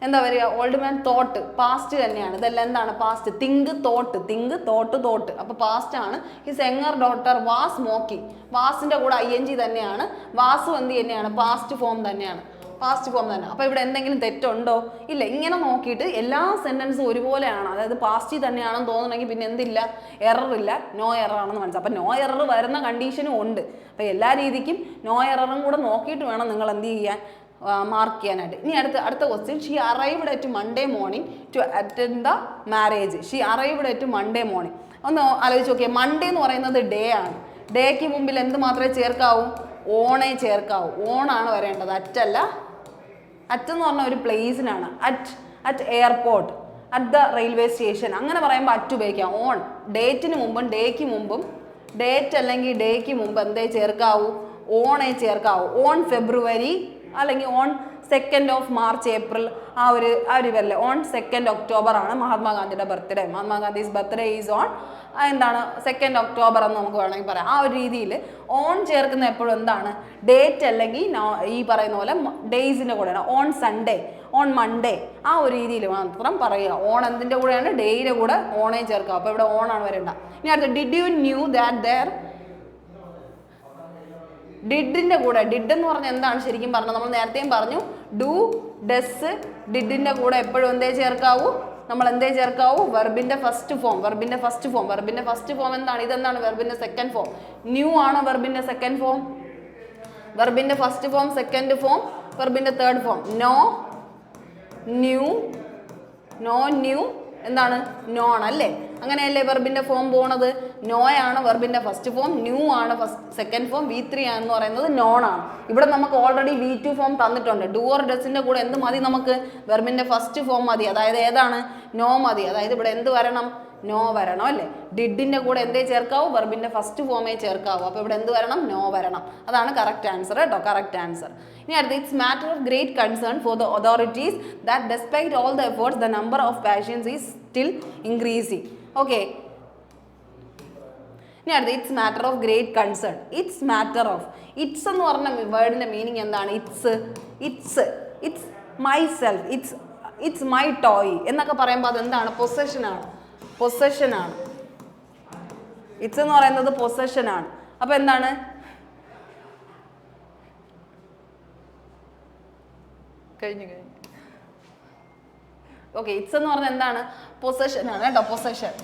എന്താ വരിക? ഓൾഡ് മാൻ തോട്ട്, പാസ്റ്റ് തന്നെയാണ്. ഇതെല്ലാം എന്താണ്? Past. Think, thought, think, thought, thought. അപ്പോൾ പാസ്റ്റ് ആണ്. His younger daughter was mocking, വാസിൻ്റെ കൂടെ ING തന്നെയാണ്. വാസു എന്ത് തന്നെയാണ്? പാസ്റ്റ് ഫോം തന്നെയാണ്, പാസ്റ്റ് ഫോം തന്നെ. അപ്പോൾ ഇവിടെ എന്തെങ്കിലും തെറ്റുണ്ടോ? ഇല്ല. ഇങ്ങനെ നോക്കിയിട്ട് എല്ലാ സെൻറ്റൻസും ഒരുപോലെയാണ്, അതായത് പാസ്റ്റ് തന്നെയാണെന്ന് തോന്നണമെങ്കിൽ പിന്നെ എന്തില്ല? എറർ ഇല്ല, നോ എറർ ആണെന്ന് മനസ്സിലാവും. അപ്പോൾ നോ എറർ വരുന്ന കണ്ടീഷനും ഉണ്ട്. അപ്പോൾ എല്ലാ രീതിക്കും നോ എററും കൂടെ നോക്കിയിട്ട് വേണം നിങ്ങൾ എന്ത് ചെയ്യാൻ, മാർക്ക് ചെയ്യാനായിട്ട്. ഇനി അടുത്ത question. She arrived at Monday morning to attend the marriage. She arrived at Monday morning. ഒന്ന് ആലോചിച്ച് നോക്കിയേ, മൺഡേ എന്ന് പറയുന്നത് ഡേ ആണ്. ഡേക്ക് മുമ്പിൽ എന്ത് മാത്രമേ ചേർക്കാവൂ? ഓണേ ചേർക്കാവൂ. ഓണാണ് വരേണ്ടത്, അറ്റല്ല. അറ്റെന്ന് പറഞ്ഞ ഒരു പ്ലേസിനാണ്. At airport, at the railway station, അങ്ങനെ പറയുമ്പോൾ അറ്റ് ഉപയോഗിക്കാം. ഓൺ, ഡേറ്റിന് മുമ്പും ഡേക്ക് മുമ്പും, ഡേറ്റ് അല്ലെങ്കിൽ ഡേക്ക് മുമ്പ് എന്തേ ചേർക്കാവൂ? ഓണേ ചേർക്കാവൂ. ഓൺ ഫെബ്രുവരി അല്ലെങ്കിൽ on 2nd of March, April, ആ ഒരു വരില്ല. ഓൺ 2nd October ആണ് മഹാത്മാഗാന്ധിയുടെ ബർത്ത്ഡേ. മഹാത്മാഗാന്ധീസ് ബർത്ത്ഡേ ഈസ് ഓൺ എന്താണ് 2nd October എന്ന് നമുക്ക് വേണമെങ്കിൽ പറയാം. ആ ഒരു രീതിയിൽ ഓൺ ചേർക്കുന്ന എപ്പോഴും എന്താണ്? ഡേറ്റ് അല്ലെങ്കിൽ ഈ പറയുന്ന പോലെ ഡേയ്സിൻ്റെ കൂടെയാണ്. ഓൺ സൺഡേ, ഓൺ മൺഡേ, ആ ഒരു രീതിയിൽ മാത്രം പറയുക. ഓൺ എന്തിൻ്റെ കൂടെയാണ്? ഡേയുടെ കൂടെ ഓണേ ചേർക്കുക. അപ്പോൾ ഇവിടെ ഓണാണ് വരേണ്ട. ഇനി അടുത്ത, did you knew that there, ഡിഡിൻ്റെ കൂടെ, ഡിഡ് എന്ന് പറഞ്ഞാൽ എന്താണ് ശരിക്കും പറഞ്ഞത്? നമ്മൾ നേരത്തെയും പറഞ്ഞു, ഡു, ഡസ്, ഡിഡിൻ്റെ കൂടെ എപ്പോഴും എന്തേ ചേർക്കാവൂ? നമ്മൾ എന്തേ ചേർക്കാവൂ? വെർബിൻ്റെ ഫസ്റ്റ് ഫോം. വെർബിൻ്റെ ഫസ്റ്റ് ഫോം, വെർബിൻ്റെ ഫസ്റ്റ് ഫോം എന്താണ്? ഇതെന്താണ്? വെർബിൻ്റെ സെക്കൻഡ് ഫോം. ന്യൂ ആണോ വെർബിൻ്റെ സെക്കൻഡ് ഫോം? വെർബിൻ്റെ ഫസ്റ്റ് ഫോം, സെക്കൻഡ് ഫോം, വെർബിൻ്റെ third form. Know, knew, know, knew, എന്താണ്? നോൺ അല്ലേ? അങ്ങനെയല്ലേ വെർബിന്റെ ഫോം പോണത്? നോയാണ് വെർബിന്റെ ഫസ്റ്റ് ഫോം, ന്യൂ ആണ് സെക്കൻഡ് ഫോം, V3 എന്ന് പറയുന്നത് നോൺ ആണ്. ഇവിടെ നമുക്ക് ഓൾറെഡി V2 ഫോം തന്നിട്ടുണ്ട്. ഡു ഓർ ഡസിന്റെ കൂടെ എന്ത് മതി നമുക്ക്? വെർബിന്റെ ഫസ്റ്റ് ഫോം മതി. അതായത് ഏതാണ്? നോ മതി. അതായത് ഇവിടെ എന്ത് വരണം? നോ വരണം അല്ലേ? ഡിഡിന്റെ കൂടെ എന്തേ ചേർക്കാവൂ? വെർബിന്റെ ഫസ്റ്റ് ഫോമേ ചേർക്കാവൂ. അപ്പോൾ ഇവിടെ എന്ത് വരണം? നോ വരണം. അതാണ് കറക്റ്റ് ആൻസർ കേട്ടോ, കറക്റ്റ് ആൻസർ. ഇനി അടുത്ത് it's matter of great concern for the authorities that despite all the efforts the number of patients is still increasing. Okay, ഇനി അടുത്ത് it's matter of great concern. It's matter of, it's എന്ന് പറഞ്ഞ വേർഡിന്റെ meaning എന്താണ്? It's it's it's myself, it's my toy എന്നൊക്കെ പറയുമ്പോൾ അതെന്താണ്? പൊസഷനാണ്. പൊസഷനാണ്. It's എന്ന് പറയുന്നത് പൊസഷനാണ്. അപ്പൊ എന്താണ്? കഴിഞ്ഞു. ഓക്കെ, ഇറ്റ്സ് എന്ന് പറഞ്ഞാൽ എന്താണ്? പൊസഷനാണ് കേട്ടോ, പൊസഷൻ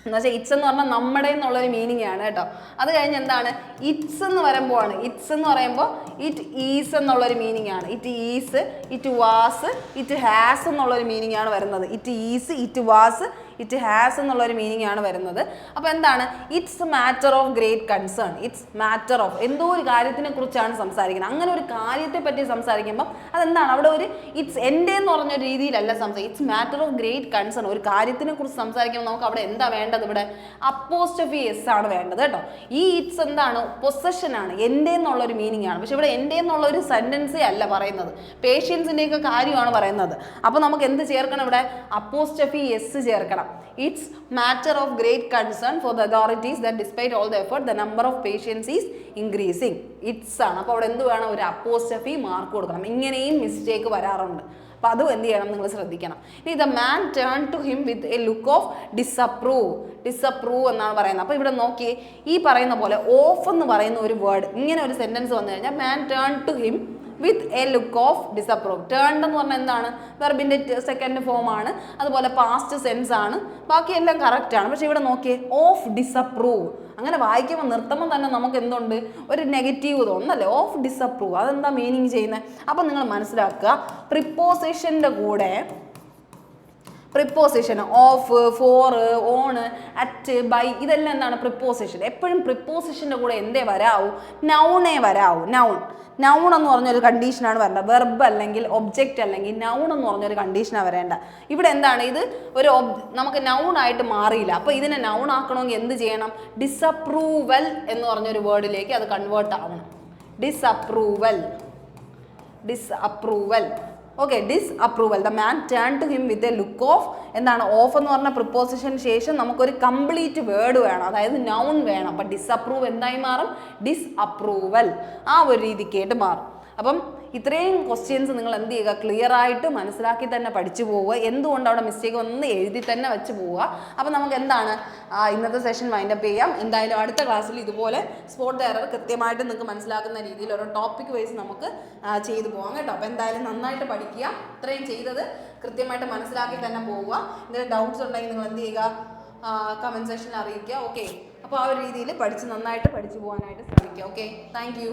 എന്ന് വെച്ചാൽ ഇറ്റ്സ് എന്ന് പറഞ്ഞാൽ നമ്മുടെ എന്നുള്ളൊരു മീനിങ് ആണ് കേട്ടോ. അത് കഴിഞ്ഞ് എന്താണ്? ഇറ്റ്സ് എന്ന് വരുമ്പോഴാണ്, ഇറ്റ്സ് എന്ന് പറയുമ്പോൾ ഇറ്റ് ഈസ് എന്നുള്ളൊരു മീനിങ് ആണ്. It is, it was, it has എന്നുള്ളൊരു മീനിങ് ആണ് വരുന്നത്. It is, it was, it has എന്നുള്ളൊരു മീനിങ് ആണ് വരുന്നത്. അപ്പോൾ എന്താണ്? It's matter of great concern. It's matter of എന്തോ ഒരു കാര്യത്തിനെ കുറിച്ചാണ് സംസാരിക്കുന്നത്. അങ്ങനെ ഒരു കാര്യത്തെ പറ്റി സംസാരിക്കുമ്പോൾ അതെന്താണ്? അവിടെ ഒരു ഇറ്റ്സ് എൻ്റെ എന്ന് പറഞ്ഞൊരു രീതിയിലല്ല സംസാരിക്കുക. It's matter of great concern. ഒരു കാര്യത്തിനെ കുറിച്ച് സംസാരിക്കുമ്പോൾ നമുക്ക് അവിടെ എന്താ വേണ്ടത്? ഇവിടെ അപ്പോസ്ട്രോഫി എസ് ആണ് വേണ്ടത് കേട്ടോ. ഈ ഇറ്റ്സ് എന്താണ്? പൊസഷൻ ആണ്, എൻ്റെ എന്നുള്ളൊരു മീനിങ് ആണ്. പക്ഷെ ഇവിടെ എൻ്റെ എന്നുള്ള ഒരു സെന്റൻസേ അല്ല പറയുന്നത്, പേഷ്യൻസിൻ്റെ ഒക്കെ കാര്യമാണ് പറയുന്നത്. അപ്പോൾ നമുക്ക് എന്ത് ചേർക്കണം? ഇവിടെ അപ്പോസ്ട്രോഫി എസ് ചേർക്കണം. It's matter of great concern for the authorities that despite all the effort the number of patients is increasing. It's ആണ്. അപ്പോൾ അവിടെ എന്ത് വേണം? ഒരു അപ്പോസ്ട്രോഫി മാർക്ക് കൊടുക്കണം. ഇങ്ങനെയും മിസ്റ്റേക്ക് വരാറുണ്ട്. അപ്പോൾ അതും എന്ത് ചെയ്യണം? നിങ്ങൾ ശ്രദ്ധിക്കണം. ഇനി the man turn to him with a look of disapprove എന്നാണ് പറയുന്നത്. അപ്പോൾ ഇവിടെ നോക്കിയേ, ഈ പറയുന്ന പോലെ ഓഫ് എന്ന് പറയുന്ന ഒരു വേർഡ്, ഇങ്ങനെ ഒരു സെന്റൻസ് വന്നു കഴിഞ്ഞാൽ man turn to him with a look of disapprove. Turned എന്ന് പറഞ്ഞാൽ എന്താണ്? വെർബിൻ്റെ സെക്കൻഡ് ഫോം ആണ്. അതുപോലെ പാസ്റ്റ് സെൻസ് ആണ്. ബാക്കിയെല്ലാം കറക്റ്റ് ആണ്. പക്ഷെ ഇവിടെ നോക്കിയേ, ഓഫ് ഡിസപ്രൂവ്. അങ്ങനെ വായിക്കുമ്പോൾ നിർത്തുമ്പോൾ തന്നെ നമുക്ക് എന്തുണ്ട്? ഒരു നെഗറ്റീവ് തോന്നുന്നല്ലേ? Of disapprove. അതെന്താ മീനിങ് ചെയ്യുന്നത്? അപ്പം നിങ്ങൾ മനസ്സിലാക്കുക, പ്രിപ്പോസിഷൻ്റെ കൂടെ preposition of, for, on, at, by, ഇതെല്ലാം എന്താണ്? പ്രിപ്പോസിഷൻ. എപ്പോഴും പ്രിപ്പോസിഷൻ്റെ കൂടെ എന്തേ വരാവൂ? നൗണേ വരാവൂ. നൗൺ എന്ന് പറഞ്ഞൊരു കണ്ടീഷനാണ് വരേണ്ടത്. വെർബ് അല്ലെങ്കിൽ ഒബ്ജക്റ്റ് അല്ലെങ്കിൽ നൗൺ എന്ന് പറഞ്ഞൊരു കണ്ടീഷനാണ് വരേണ്ട. ഇവിടെ എന്താണ്? ഇത് ഒരു നമുക്ക് നൗൺ ആയിട്ട് മാറിയില്ല. അപ്പോൾ ഇതിനെ നൗൺ ആക്കണമെങ്കിൽ എന്ത് ചെയ്യണം? ഡിസപ്രൂവൽ എന്ന് പറഞ്ഞൊരു വേർഡിലേക്ക് അത് കൺവേർട്ട് ആവണം. Disapproval. Okay, disapproval. The man turn to him with a look of, എന്താണ്? ഓഫ് എന്ന് പറഞ്ഞ പ്രിപ്പോസിഷന് ശേഷം നമുക്കൊരു കംപ്ലീറ്റ് വേർഡ് വേണം, അതായത് നൗൺ വേണം. അപ്പം ഡിസ്അപ്രൂവ് എന്തായി മാറും? ഡിസ്അപ്രൂവൽ. ആ ഒരു രീതിക്കായിട്ട് മാറും. അപ്പം ഇത്രയും ക്വസ്റ്റ്യൻസ് നിങ്ങൾ എന്ത് ചെയ്യുക? ക്ലിയർ ആയിട്ട് മനസ്സിലാക്കി തന്നെ പഠിച്ചു പോവുക. എന്തുകൊണ്ട് അവിടെ മിസ്റ്റേക്ക് ഒന്ന് എഴുതി തന്നെ വെച്ച് പോവുക. അപ്പം നമുക്ക് എന്താണ് ഇന്നത്തെ സെഷൻ വൈൻഡപ്പ് ചെയ്യാം. എന്തായാലും അടുത്ത ക്ലാസ്സിൽ ഇതുപോലെ സ്പോട്ട് എറർ കൃത്യമായിട്ട് നിങ്ങൾക്ക് മനസ്സിലാക്കുന്ന രീതിയിൽ ഒരു ടോപ്പിക് വൈസ് നമുക്ക് ചെയ്തു പോകാം കേട്ടോ. അപ്പോൾ എന്തായാലും നന്നായിട്ട് പഠിക്കുക. ഇത്രയും ചെയ്തത് കൃത്യമായിട്ട് മനസ്സിലാക്കി തന്നെ പോവുക. എന്തെങ്കിലും ഡൗട്ട്സ് ഉണ്ടെങ്കിൽ നിങ്ങൾ എന്ത് ചെയ്യുക? കമൻറ്റ് സെക്ഷനിൽ അറിയിക്കുക. ഓക്കെ, അപ്പോൾ ആ ഒരു രീതിയിൽ നന്നായിട്ട് പഠിച്ചു പോകാനായിട്ട് ശ്രമിക്കുക. Okay, thank you.